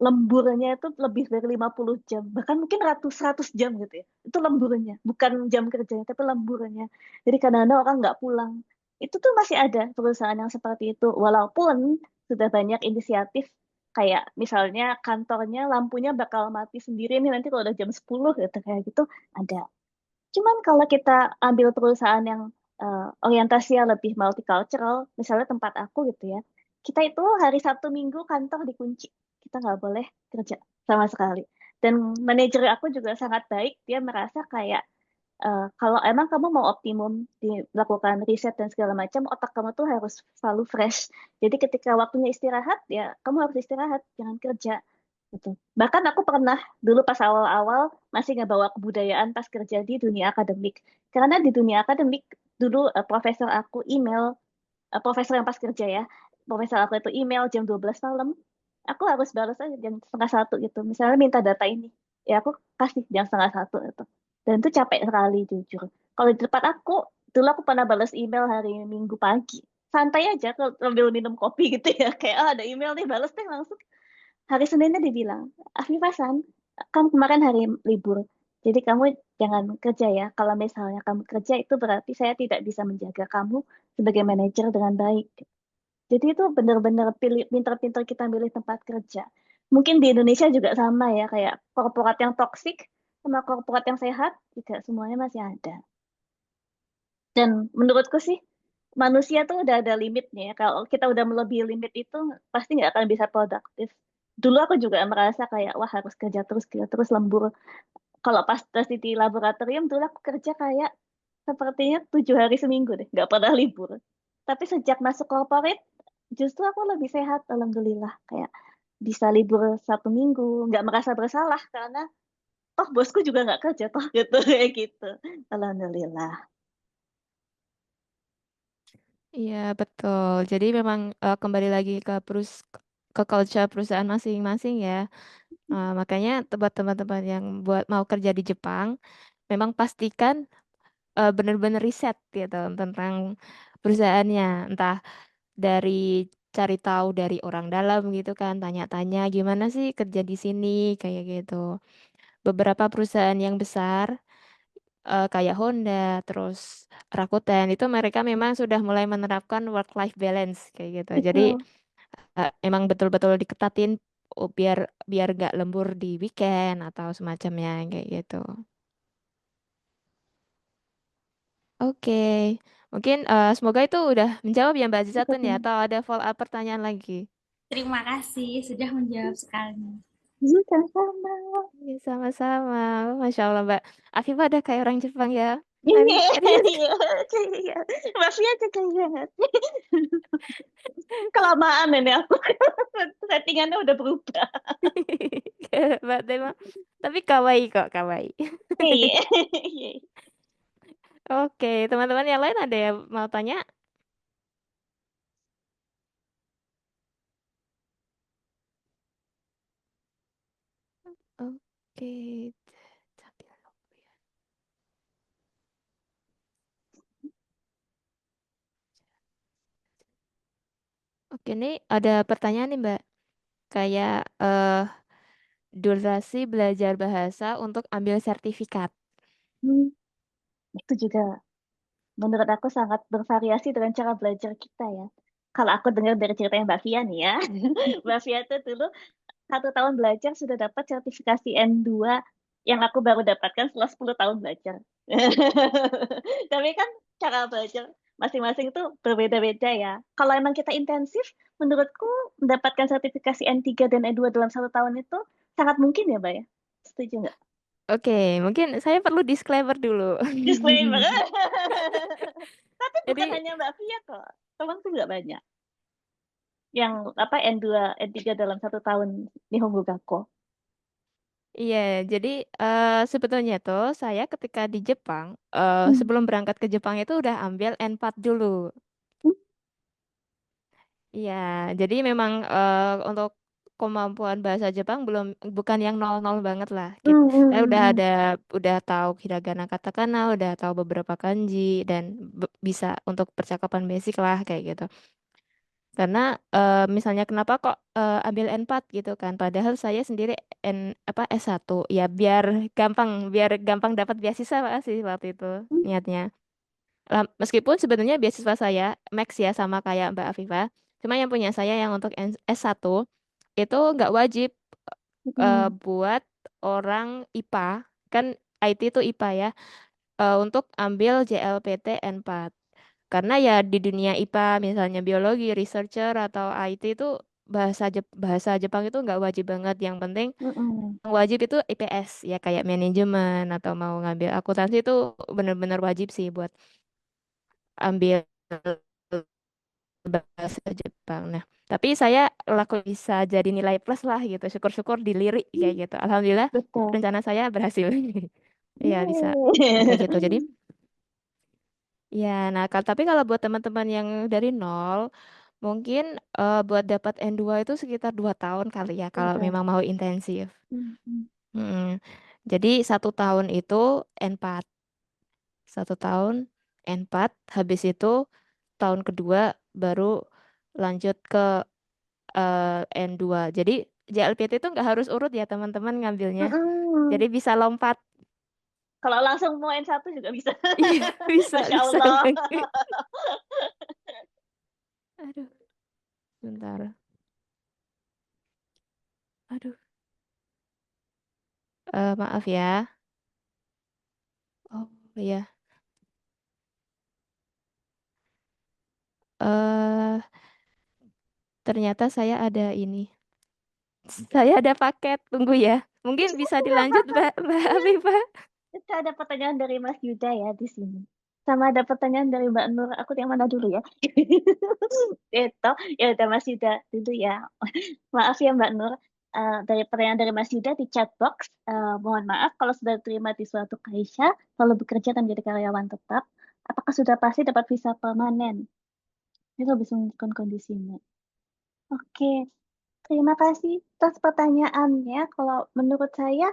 lemburnya itu lebih dari 50 jam, bahkan mungkin ratus jam gitu ya. Itu lemburnya, bukan jam kerjanya, tapi lemburnya. Jadi kadang-kadang orang nggak pulang. Itu tuh masih ada perusahaan yang seperti itu, walaupun sudah banyak inisiatif kayak misalnya kantornya lampunya bakal mati sendiri nih nanti kalau udah jam 10 gitu kayak gitu ada. Cuman kalau kita ambil perusahaan yang orientasinya lebih multicultural, misalnya tempat aku gitu ya, kita itu hari Sabtu Minggu kantor dikunci. Kita nggak boleh kerja sama sekali. Dan manajer aku juga sangat baik, dia merasa kayak kalau emang kamu mau optimum dilakukan riset dan segala macam, otak kamu tuh harus selalu fresh. Jadi ketika waktunya istirahat, ya kamu harus istirahat, jangan kerja. Gitu. Bahkan aku pernah dulu pas awal-awal masih ngebawa kebudayaan pas kerja di dunia akademik. Karena di dunia akademik dulu profesor aku email, profesor yang pas kerja ya, profesor aku itu email jam 12 malam, aku harus balas aja jam setengah satu gitu. Misalnya minta data ini, ya aku kasih jam setengah satu itu. Dan itu capek sekali jujur. Kalau di tempat aku, dulu aku pernah balas email hari Minggu pagi. Santai aja kalau sambil minum kopi gitu ya. Kayak, oh ada email nih, balas deh langsung. Hari Seninnya dibilang, Afifasan, kan kemarin hari libur. Jadi kamu jangan kerja ya. Kalau misalnya kamu kerja itu berarti saya tidak bisa menjaga kamu sebagai manajer dengan baik. Jadi itu benar-benar pilih pintar-pintar kita milih tempat kerja. Mungkin di Indonesia juga sama ya, kayak korporat yang toksik sama korporat yang sehat juga semuanya masih ada. Dan menurutku sih manusia tuh udah ada limitnya ya. Kalau kita udah melebihi limit itu pasti nggak akan bisa produktif. Dulu aku juga merasa kayak wah harus kerja terus lembur. Kalau pas tes di laboratorium dulu aku kerja kayak sepertinya 7 hari seminggu deh, nggak pernah libur. Tapi sejak masuk corporate justru aku lebih sehat, alhamdulillah. Kayak bisa libur 1 minggu, nggak merasa bersalah karena toh bosku juga nggak kerja toh gitu kayak gitu. Alhamdulillah. Iya, betul. Jadi memang kembali lagi ke culture perusahaan masing-masing ya. Makanya buat teman-teman yang buat mau kerja di Jepang, memang pastikan benar-benar riset gitu tentang perusahaannya. Entah dari cari tahu dari orang dalam gitu kan, tanya-tanya gimana sih kerja di sini kayak gitu. Beberapa perusahaan yang besar kayak Honda, terus Rakuten itu mereka memang sudah mulai menerapkan work-life balance kayak gitu. Jadi Betul. emang betul-betul diketatin biar biar gak lembur di weekend atau semacamnya kayak gitu. Oke, mungkin semoga itu udah menjawab ya Mbak Azizatun ya, atau ada follow up pertanyaan lagi? Terima kasih sudah menjawab sekali. Sama-sama. Iya, sama-sama. Masya Allah Mbak. Afifah ada kayak orang Jepang ya. Iya, Amin. Serius. iya. Masih aja kayak banget. Kelamaan ini aku. Settingannya udah berubah. Mbak Tema. Tapi kawaii kok, kawaii. Iya. Iya. Oke, teman-teman yang lain ada yang mau tanya? Oke. Oke, nih ada pertanyaan nih Mbak. Kayak durasi belajar bahasa untuk ambil sertifikat. Hmm, itu juga menurut aku sangat bervariasi dengan cara belajar kita ya. Kalau aku dengar dari ceritanya Mbak Fia nih ya, Mbak Fia itu dulu 1 tahun belajar sudah dapat sertifikasi N2 yang aku baru dapatkan setelah 10 tahun belajar. Tapi kan cara belajar masing-masing itu berbeda-beda ya. Kalau emang kita intensif, menurutku mendapatkan sertifikasi N3 dan N2 dalam 1 tahun itu sangat mungkin ya, Mbak ya. Setuju nggak? Oke, mungkin saya perlu disclaimer dulu. Disclaimer. Tapi bukan Jadi hanya Mbak Fia kok. Temanku juga banyak. Yang apa N2, N3 dalam 1 tahun Nihongo Gakko. Iya, jadi sebetulnya tuh saya ketika di Jepang, Hmm. sebelum berangkat ke Jepang itu udah ambil N4 dulu. Hmm. Iya, jadi memang untuk kemampuan bahasa Jepang bukan yang nol-nol banget lah. Hmm, Saya hmm, hmm, udah tahu hiragana katakana, udah tahu beberapa kanji dan bisa untuk percakapan basic lah kayak gitu. Karena misalnya kenapa kok ambil N4 gitu kan, padahal saya sendiri S1 ya biar gampang dapat beasiswa Pak, sih waktu itu hmm, niatnya. Meskipun sebenarnya beasiswa saya max ya sama kayak Mbak Afifa, cuma yang punya saya yang untuk S1 itu nggak wajib hmm, buat orang IPA, kan IT itu IPA ya, untuk ambil JLPT N4. Karena ya di dunia IPA misalnya biologi, researcher atau IT itu bahasa Jepang itu nggak wajib banget. Yang penting hmm, hmm. yang wajib itu IPS ya kayak manajemen atau mau ngambil akuntansi itu benar-benar wajib sih buat ambil bahasa Jepang. Nah, tapi saya laku bisa jadi nilai plus lah gitu. Syukur-syukur dilirik kayak gitu. Alhamdulillah Betul. rencana saya berhasil. Iya bisa kayak gitu. Jadi Yeay. ya, nah tapi kalau buat teman-teman yang dari nol, mungkin buat dapat N2 itu sekitar 2 tahun kali ya kalau Betul. memang mau intensif. Hmm, hmm. Mm. Jadi 1 tahun itu N4, 1 tahun N4, habis itu tahun kedua baru lanjut ke N2. Jadi JLPT itu nggak harus urut ya teman-teman ngambilnya. Hmm. Jadi bisa lompat. Kalau langsung mau N1 juga bisa. Iya, bisa, Masya bisa Allah. banget. Aduh, bentar. Aduh, maaf ya. Oh, iya. eh Ternyata saya ada ini. Saya ada paket. Tunggu ya. Mungkin bisa dilanjut, Mbak Afifah. Kita ada pertanyaan dari Mas Yuda ya di sini. Sama ada pertanyaan dari Mbak Nur. Aku yang mana dulu ya? Itu ya udah Mas Yuda dulu ya. Maaf ya Mbak Nur. Dari pertanyaan dari Mas Yuda di chat box. Mohon maaf kalau sudah terima di suatu kaisha, kalau bekerja dan menjadi karyawan tetap, apakah sudah pasti dapat visa permanen? Itu bisa menentukan kondisinya. Oke, terima kasih atas pertanyaannya. Kalau menurut saya,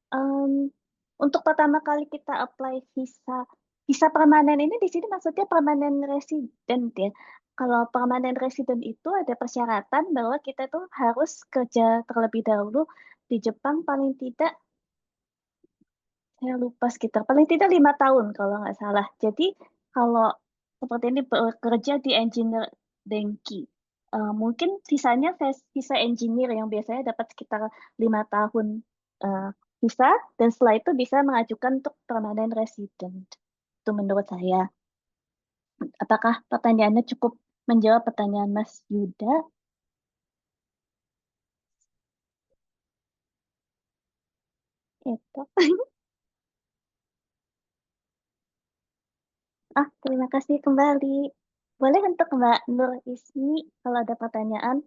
em, untuk pertama kali kita apply visa, visa permanen ini di sini maksudnya permanen resident ya. Kalau permanen resident itu ada persyaratan bahwa kita tuh harus kerja terlebih dahulu di Jepang paling tidak, saya lupa sekitar paling tidak 5 tahun kalau nggak salah. Jadi kalau seperti ini bekerja di engineer Denki, mungkin visanya visa engineer yang biasanya dapat sekitar 5 tahun eh, visa dan setelah itu bisa mengajukan untuk permanent resident. Itu menurut saya. Apakah pertanyaannya cukup menjawab pertanyaan Mas Yuda? Itu. Terima kasih kembali. Boleh untuk Mbak Nur Ismi kalau ada pertanyaan?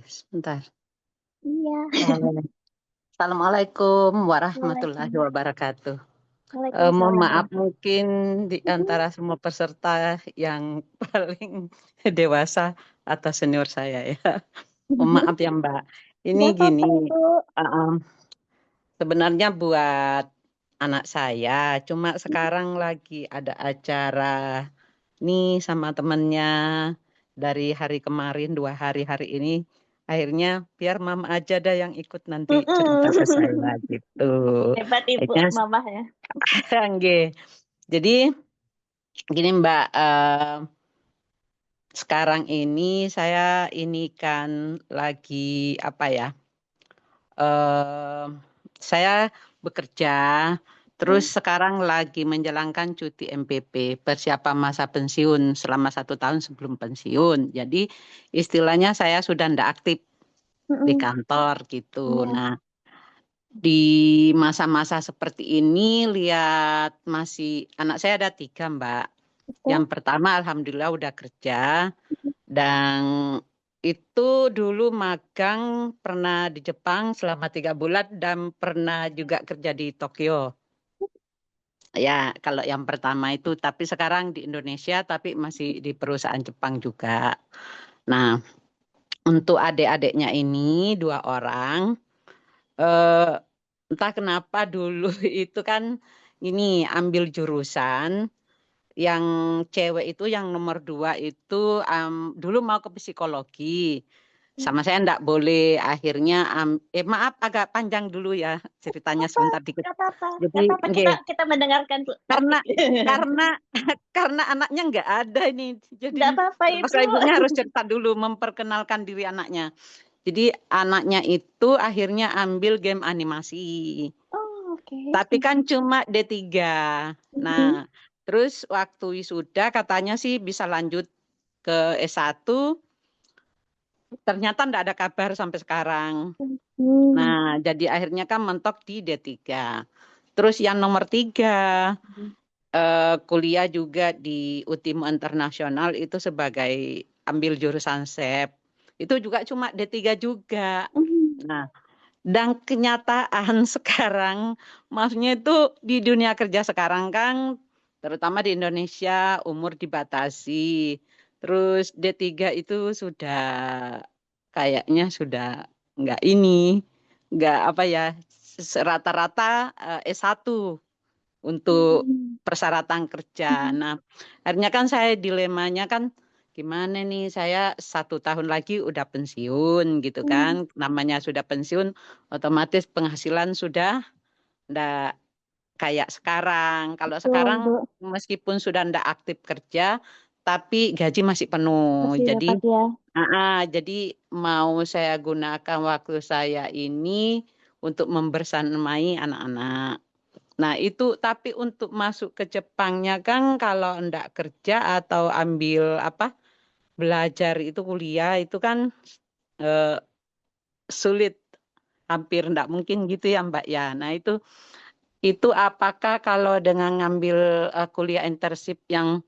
Sebentar. Iya. Assalamualaikum warahmatullahi Waalaikumsalam. wabarakatuh. Mohon Waalaikumsalam. maaf mungkin di antara semua peserta yang paling dewasa atau senior saya ya. Mohon maaf ya Mbak. Ini Nggak gini, apa-apa, Ibu. sebenarnya buat anak saya, cuma sekarang lagi ada acara nih sama temennya dari hari kemarin 2 hari hari ini. Akhirnya biar mama aja dah yang ikut nanti cerita ke saya Mm-mm. gitu. Hebat Ibu, Akhirnya Mama ya. nggih. Jadi gini Mbak, sekarang ini saya ini kan lagi apa ya? eh saya bekerja, terus Hmm. sekarang lagi menjalankan cuti MPP, persiapan masa pensiun selama 1 tahun sebelum pensiun. Jadi istilahnya saya sudah tidak aktif di Mm-mm. kantor gitu. Iya, Nah, di masa-masa seperti ini lihat masih anak saya ada 3 Mbak. betul. Yang pertama alhamdulillah udah kerja dan itu dulu magang pernah di Jepang selama 3 bulan dan pernah juga kerja di Tokyo. Ya, kalau yang pertama itu, tapi sekarang di Indonesia, tapi masih di perusahaan Jepang juga. Nah, untuk adik-adiknya ini 2 orang, eh, entah kenapa dulu itu kan ini ambil jurusan yang cewek itu yang nomor 2 itu dulu mau ke psikologi. Sama saya enggak boleh, akhirnya maaf agak panjang dulu ya ceritanya Apa? sebentar dikit. Gak apa-apa, Jadi nggih, kita mendengarkan karena topik. karena karena anaknya enggak ada ini. Gak Jadi apa-apa terpaksa Ibu. ibunya harus cerita dulu memperkenalkan diri anaknya. Jadi anaknya itu akhirnya ambil game animasi. Oh, oke. Tapi kan cuma D3. Mhm. Nah, terus waktu wisuda katanya sih bisa lanjut ke S1, ternyata enggak ada kabar sampai sekarang. Hmm. Nah, jadi akhirnya kan mentok di D3. Terus yang nomor 3, kuliah juga di Ultimo Internasional itu sebagai ambil jurusan SEP. Itu juga cuma D3 juga. Nah, dan kenyataan sekarang, maksudnya itu di dunia kerja sekarang kan, terutama di Indonesia umur dibatasi. Terus D3 itu sudah kayaknya sudah enggak apa ya, rata-rata S1 untuk persyaratan kerja. Nah, akhirnya kan saya dilemanya kan gimana nih, saya 1 tahun lagi udah pensiun gitu kan. Namanya sudah pensiun, otomatis penghasilan sudah enggak kayak sekarang. Kalau Betul, sekarang Bu. meskipun sudah enggak aktif kerja, tapi gaji masih penuh. Masih dapat ya. Jadi mau saya gunakan waktu saya ini untuk membersamai anak-anak. Nah, itu tapi untuk masuk ke Jepangnya kan kalau enggak kerja atau ambil belajar itu kuliah itu kan eh, sulit, hampir enggak mungkin gitu ya Mbak ya. Nah, itu apakah kalau dengan ngambil kuliah internship yang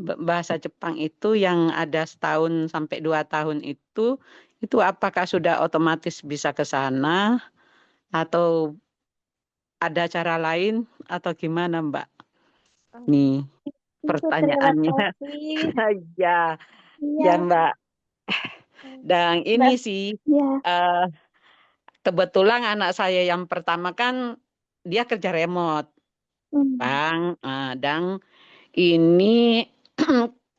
bahasa Jepang itu yang ada 1 sampai 2 tahun itu apakah sudah otomatis bisa ke sana atau ada cara lain atau gimana Mbak? Nih Itu terima pertanyaannya. kasih. Ya, ya Iya, Mbak. Dan Mbak. ini sih Ya. eh, kebetulan anak saya yang pertama kan dia kerja remote, Bang. Dan ini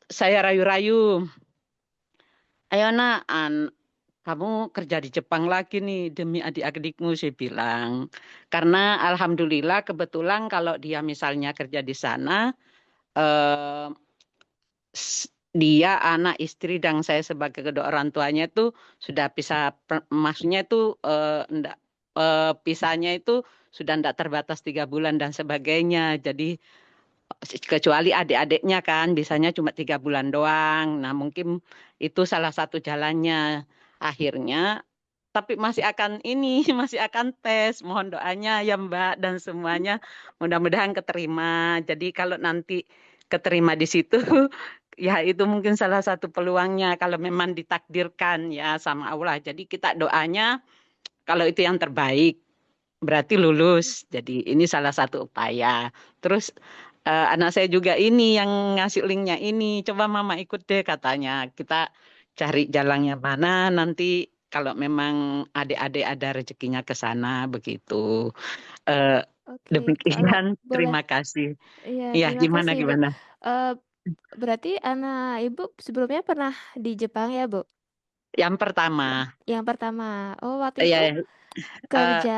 saya rayu-rayu. Ayo nak, kamu kerja di Jepang lagi nih demi adik-adikmu, saya bilang. Karena alhamdulillah kebetulan kalau dia misalnya kerja di sana, eh, dia anak istri dan saya sebagai kedua orang tuanya itu sudah bisa, maksudnya itu pisahnya itu sudah tidak terbatas 3 bulan dan sebagainya. Jadi kecuali adik-adiknya kan bisanya cuma 3 bulan doang. Nah mungkin itu salah satu jalannya. Akhirnya tapi masih akan masih akan tes. Mohon doanya ya Mbak dan semuanya. Mudah-mudahan keterima. Jadi kalau nanti keterima di situ, ya itu mungkin salah satu peluangnya kalau memang ditakdirkan ya sama Allah. Jadi kita doanya kalau itu yang terbaik, berarti lulus. Jadi ini salah satu upaya. Terus anak saya juga ini yang ngasih linknya ini. Coba Mama ikut deh katanya. Kita cari jalannya mana nanti kalau memang adik-adik ada rezekinya ke sana begitu. Eh, Oke, kalau Demikian, boleh, terima kasih. iya Iya, terima gimana kasih Ibu. gimana? Berarti anak Ibu sebelumnya pernah di Jepang ya Bu? Yang pertama, Yang pertama, oh waktu ya itu eh, kerja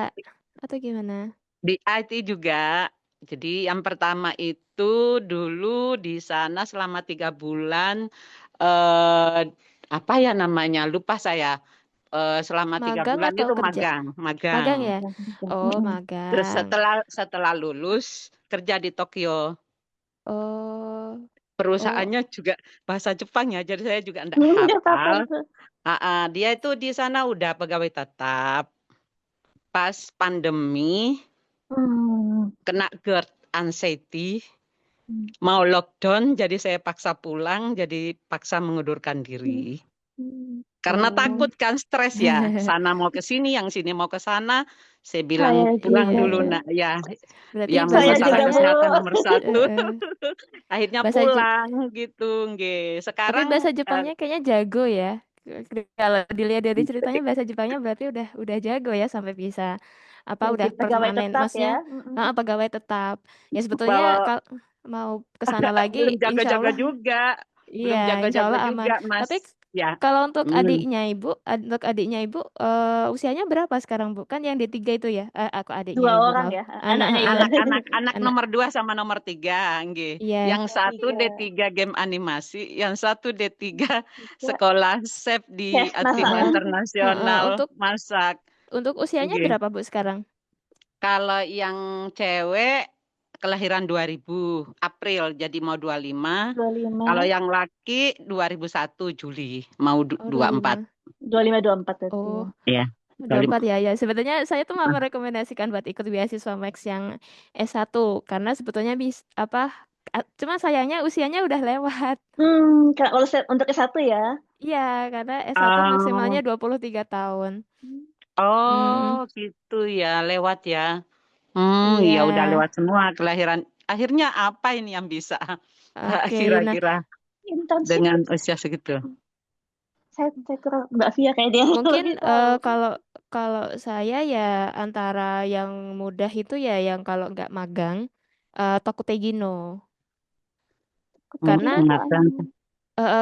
atau gimana? di IT juga. Jadi yang pertama itu dulu di sana selama 3 bulan. eh Apa ya namanya? Lupa saya. Selama tiga Magang bulan atau itu kerja? magang, Magang magang. ya? Oh Terus magang. setelah lulus kerja di Tokyo. Oh, oh, Perusahaannya juga bahasa Jepang ya, jadi saya juga enggak Gak apa-apa hafal. Ibu. Dia itu di sana udah pegawai tetap. Pas pandemi kena GERD anxiety, mau lockdown, jadi saya paksa pulang, jadi paksa mengundurkan diri. Karena Oh, takut kan stres ya. Sana mau ke sini, yang sini mau ke sana. Saya saya bilang pulang Iya, dulu iya. nak ya. Berarti Yang bahasa saya masalah juga Jepangnya, kesehatan Bu. nomor satu. eh, Akhirnya bahasa Jep pulang gitu, nggih. tapi Sekarang bahasa Jepangnya kayaknya jago ya. Kalau dilihat dari ceritanya bahasa Jepangnya berarti udah jago ya sampai bisa apa Jadi udah pegawai permanen, tetap maksudnya ya. Mm-mm. pegawai tetap. Ya sebetulnya kalau kalau mau ke sana lagi, belum insya jaga-jaga Allah. juga, Iya, belum insya jaga-jaga Allah aman. juga, Mas. Tapi Ya. kalau untuk Hmm. adiknya ibu, usianya berapa sekarang Bu? Kan yang D3 itu ya? Aku adiknya 2 ibu, orang maaf. ya, Anak, anaknya Ibu. Anak anak, nomor 2 sama nomor 3, nggih. iya. Yang satu 3. D3 game animasi, yang satu D3 Juga sekolah chef di chef masak tim ya. internasional Untuk masak. usianya Nggih. berapa Bu sekarang? Kalau yang cewek kelahiran 2000 April, jadi mau 25. Kalau 25. yang laki 2001 Juli, mau Oh, 24. 25, 24 berarti ya. Oh, Iya, 24 25. ya, ya. Sebetulnya saya tuh mau merekomendasikan buat ikut beasiswa Max yang S1 karena sebetulnya cuma sayangnya usianya udah lewat. Kalau untuk S1 ya. Iya, karena S1 maksimalnya Oh, 23 tahun. oh Hmm, gitu ya, lewat ya. iya. Ya udah lewat semua kelahiran. Akhirnya apa ini yang bisa Oke, nah kira-kira Internship dengan usia segitu? saya kurang Mbak Via kayak dia mungkin lebih tahu. kalau kalau saya ya antara yang mudah itu ya yang kalau nggak magang Tokutegino. Karena Kemungkinan itu Makan.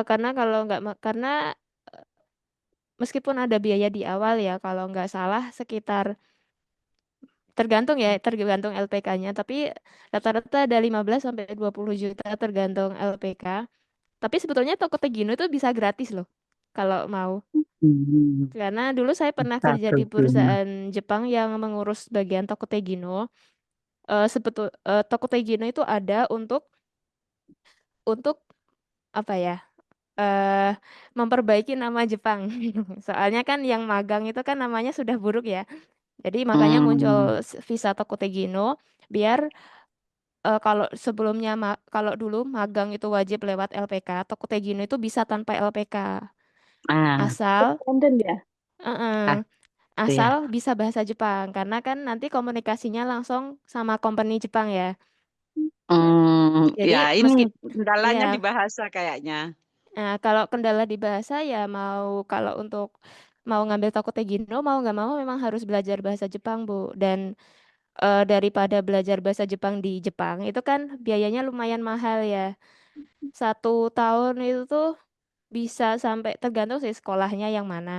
karena kalau nggak karena meskipun ada biaya di awal ya kalau nggak salah sekitar tergantung LPK-nya tapi rata-rata ada 15 sampai 20 juta tergantung LPK. Tapi sebetulnya Tokotegino itu bisa gratis loh kalau mau. Hmm, Karena dulu saya pernah kerja satu di dunia. perusahaan Jepang yang mengurus bagian Tokotegino. Tokotegino itu ada untuk apa ya? eh Memperbaiki nama Jepang. Soalnya kan yang magang itu kan namanya sudah buruk ya. Jadi makanya Hmm, muncul visa Tokotegino biar kalau dulu magang itu wajib lewat LPK, Tokotegino itu bisa tanpa LPK. ah, Asal independen ya. ah, eh, itu asal ya. bisa bahasa Jepang karena kan nanti komunikasinya langsung sama company Jepang ya. Jadi Ya ini meski kendalanya di ya bahasa kayaknya. kalau kendala di bahasa ya kalau untuk mau ngambil Tokotegino mau nggak mau memang harus belajar bahasa Jepang Bu dan daripada belajar bahasa Jepang di Jepang itu kan biayanya lumayan mahal ya. 1 tahun itu tuh bisa sampai tergantung sih sekolahnya yang mana.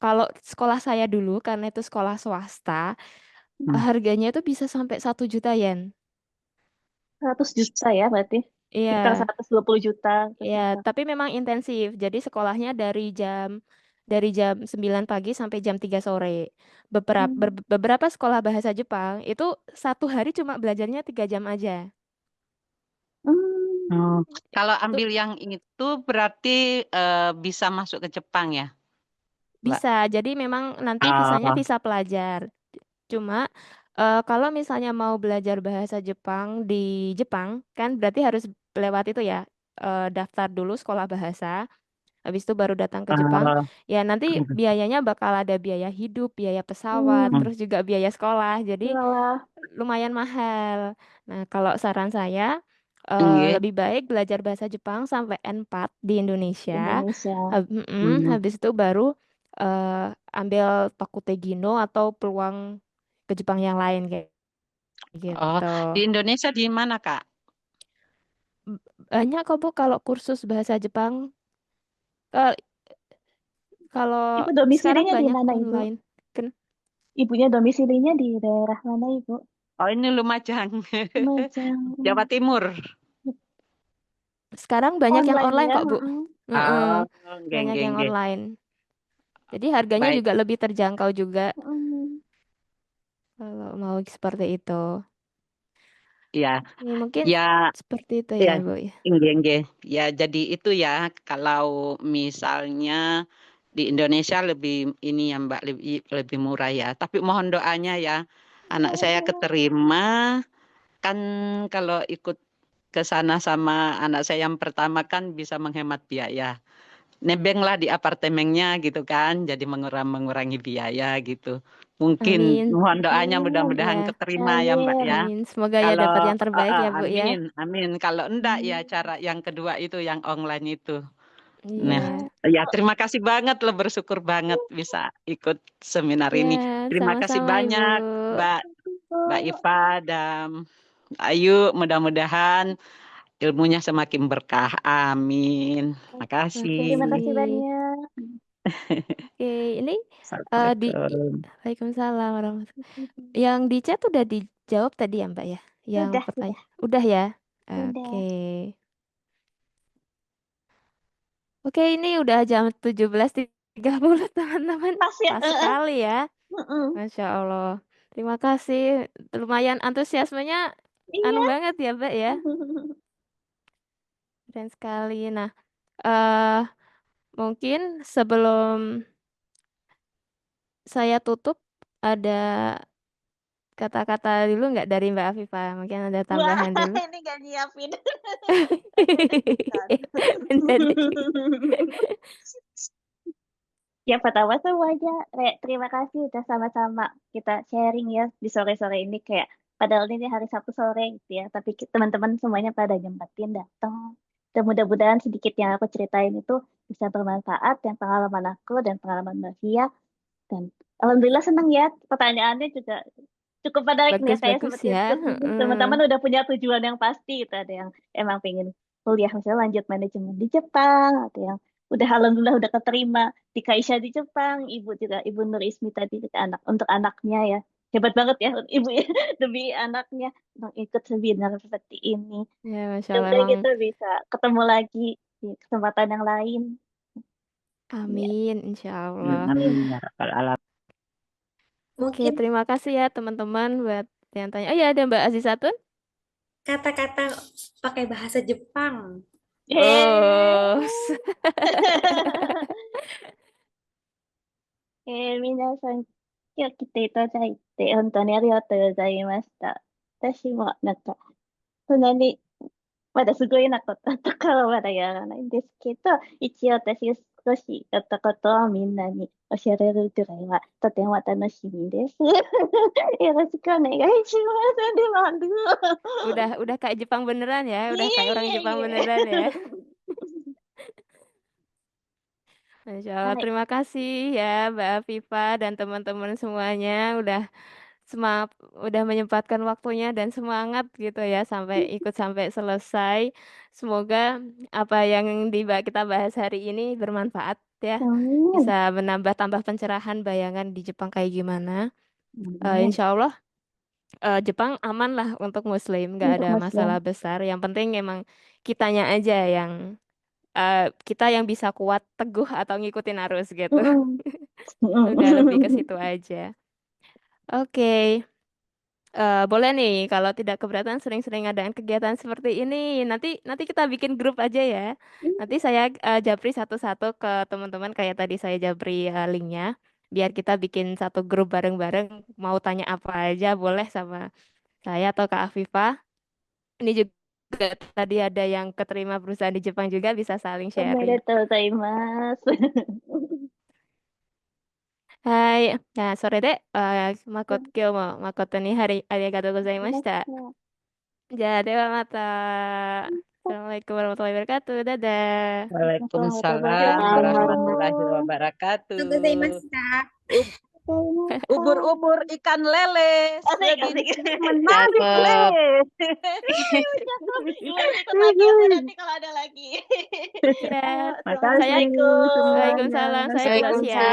Kalau sekolah saya dulu karena itu sekolah swasta, Hmm. harganya itu bisa sampai 1 juta yen. 100 juta ya berarti. Sekitar Iya, 120 juta per iya. juta. Tapi memang intensif. Jadi sekolahnya dari jam 9 pagi sampai jam 3 sore. Hmm. Beberapa sekolah bahasa Jepang itu 1 hari cuma belajarnya 3 jam aja. Oh, Hmm. kalau Itu ambil yang itu berarti bisa masuk ke Jepang ya, Mbak? bisa. Jadi memang nanti visanya Oh, visa pelajar. Cuma kalau misalnya mau belajar bahasa Jepang di Jepang, kan berarti harus lewat itu ya, daftar dulu sekolah bahasa, habis itu baru datang ke Jepang. oh, Ya nanti biayanya bakal ada biaya hidup, biaya pesawat, Hmm. terus juga biaya sekolah. Jadi Walah. lumayan mahal. Nah, kalau saran saya nggih. lebih baik belajar bahasa Jepang sampai N4 di Di Indonesia. Indonesia. Hmm. Habis itu baru eh, ambil Tokutegino atau peluang ke Jepang yang lain kayak Oh, gitu. di Indonesia di mana, Kak? Banyak kok Bu kalau kursus bahasa Jepang. Kalau kalau Ibu sekarang domisilinya di banyak mana Ibu? online. Kan Ibunya domisilinya di daerah mana Ibu? Oh, ini Lumajang, Lumajang. Jawa Timur. sekarang banyak yang Online online ya. kok Bu. Heeh, Oh, nggih, banyak nggih, yang nggih. online. Jadi harganya Baik, juga lebih terjangkau juga Mm. kalau mau seperti itu. ya, Ini mungkin ya, seperti itu ya, ya Bu ya. nggih, nggih. Ya, jadi itu ya, kalau misalnya di Indonesia lebih ini ya Mbak, lebih lebih murah ya. Tapi mohon doanya ya, anak saya keterima. Kan kalau ikut ke sana sama anak saya yang pertama kan bisa menghemat biaya. nebenglah di apartemennya gitu kan, jadi mengurangi biaya gitu. Mungkin Amin. mohon doanya Amin. mudah-mudahan Ya, keterima ya Mbak Amin. ya. amin. Semoga ya dapat Kalau yang terbaik ya, Bu ya. amin, amin. Kalau enggak ya cara yang kedua itu yang online itu. Nah, Iya. ya terima kasih banget loh, bersyukur banget bisa ikut seminar ini. Ya, Terima kasih sama-sama Ibu. banyak Mbak Iva dan Ayu, mudah-mudahan ilmunya semakin berkah. Amin. Makasih. Terima kasih Makasih. banyak. Oke, ini Assalamualaikum. Waalaikumsalam warahmatullahi. Yang di chat udah dijawab tadi ya Mbak ya? Yang Sudah. pertanyaan. Udah ya? Sudah. Oke. Oke, ini udah jam 17.30 teman-teman. Pas ya. Pas sekali ya. Mm-mm. Masya Allah. Terima kasih. Lumayan antusiasmenya anu Iya. banget ya Mbak ya. Keren sekali. Nah, eh mungkin sebelum saya tutup ada kata-kata dulu nggak dari Mbak Afifah? Mungkin ada Wah, tambahan dulu. ini gak nyiapin. Mendadak. Ya pertama semuanya terima kasih udah sama-sama kita sharing ya di sore-sore ini, kayak padahal ini hari Sabtu sore gitu ya, tapi teman-teman semuanya pada nyempetin datang. Dan mudah-mudahan sedikit yang aku ceritain itu bisa bermanfaat, dan pengalaman aku dan pengalaman Mbak Fia. Dan alhamdulillah senang ya, pertanyaannya juga cukup menarik nih ya, kayak Bagus-bagus seperti ya. teman-teman udah punya tujuan yang pasti gitu. Ada yang emang pengen kuliah misalnya lanjut manajemen di Jepang, ada yang udah alhamdulillah udah keterima di Kaisha di Jepang, ibu juga, Ibu Nur Ismi tadi untuk anaknya ya, hebat banget ya ibu ya, demi anaknya ikut seminar seperti ini. Ya, Masya Allah. Semoga Emang kita bisa ketemu lagi di kesempatan yang lain ya. amin, insya Allah. Amin ya rabbal alamin. Oke, Mungkin terima kasih ya teman-teman buat yang tanya. Oh iya, ada Mbak Azizatun. kata-kata pakai bahasa Jepang. Oh, 皆さん、今日来ていただいて、本当にありがとうございました。私も、そんなに、まだすごいなこととかはまだやらないんですけど、一応私少しやったことをみんなに教えられるくらいは、とても楽しみです。よろしくお願いします。では、udah kayak Jepang beneran ya, udah iya, kayak orang iya, Jepang iya. beneran ya. Masya Allah, Hai. terima kasih ya Mbak Afifa dan teman-teman semuanya udah menyempatkan waktunya dan semangat gitu ya ikut sampai selesai. Semoga apa yang kita bahas hari ini bermanfaat ya. Amin. Bisa tambah pencerahan bayangan di Jepang kayak gimana. Amin. Insya Allah Jepang aman lah untuk Muslim, nggak Untuk ada masalah Muslim. besar. Yang penting emang kitanya aja kita yang bisa kuat, teguh atau ngikutin arus gitu. Mm-mm. Udah lebih ke Mm-mm. situ aja. Oke. Boleh nih kalau tidak keberatan sering-sering adain kegiatan seperti ini. Nanti kita bikin grup aja ya. Nanti saya japri satu-satu ke teman-teman kayak tadi saya japri linknya. Biar kita bikin satu grup bareng-bareng. Mau tanya apa aja boleh sama saya atau Kak Afifah. Ini juga tadi ada yang keterima perusahaan di Jepang juga bisa saling おめ sharing. でとうございます。はい。それで、今日も誠にありがとうございました。じゃあ、ではまた。Assalamualaikum warahmatullahi wabarakatuh. Dadah. Waalaikumsalam warahmatullahi wabarakatuh. Ubur-ubur ikan lele Asik, lebih asik. menarik Cakep. Gimana ikut lagi aku nanti kalau ada lagi. Ya. Assalamualaikum. Waalaikumsalam. Saya kelas ya.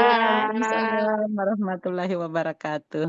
Waalaikumsalam warahmatullahi wabarakatuh.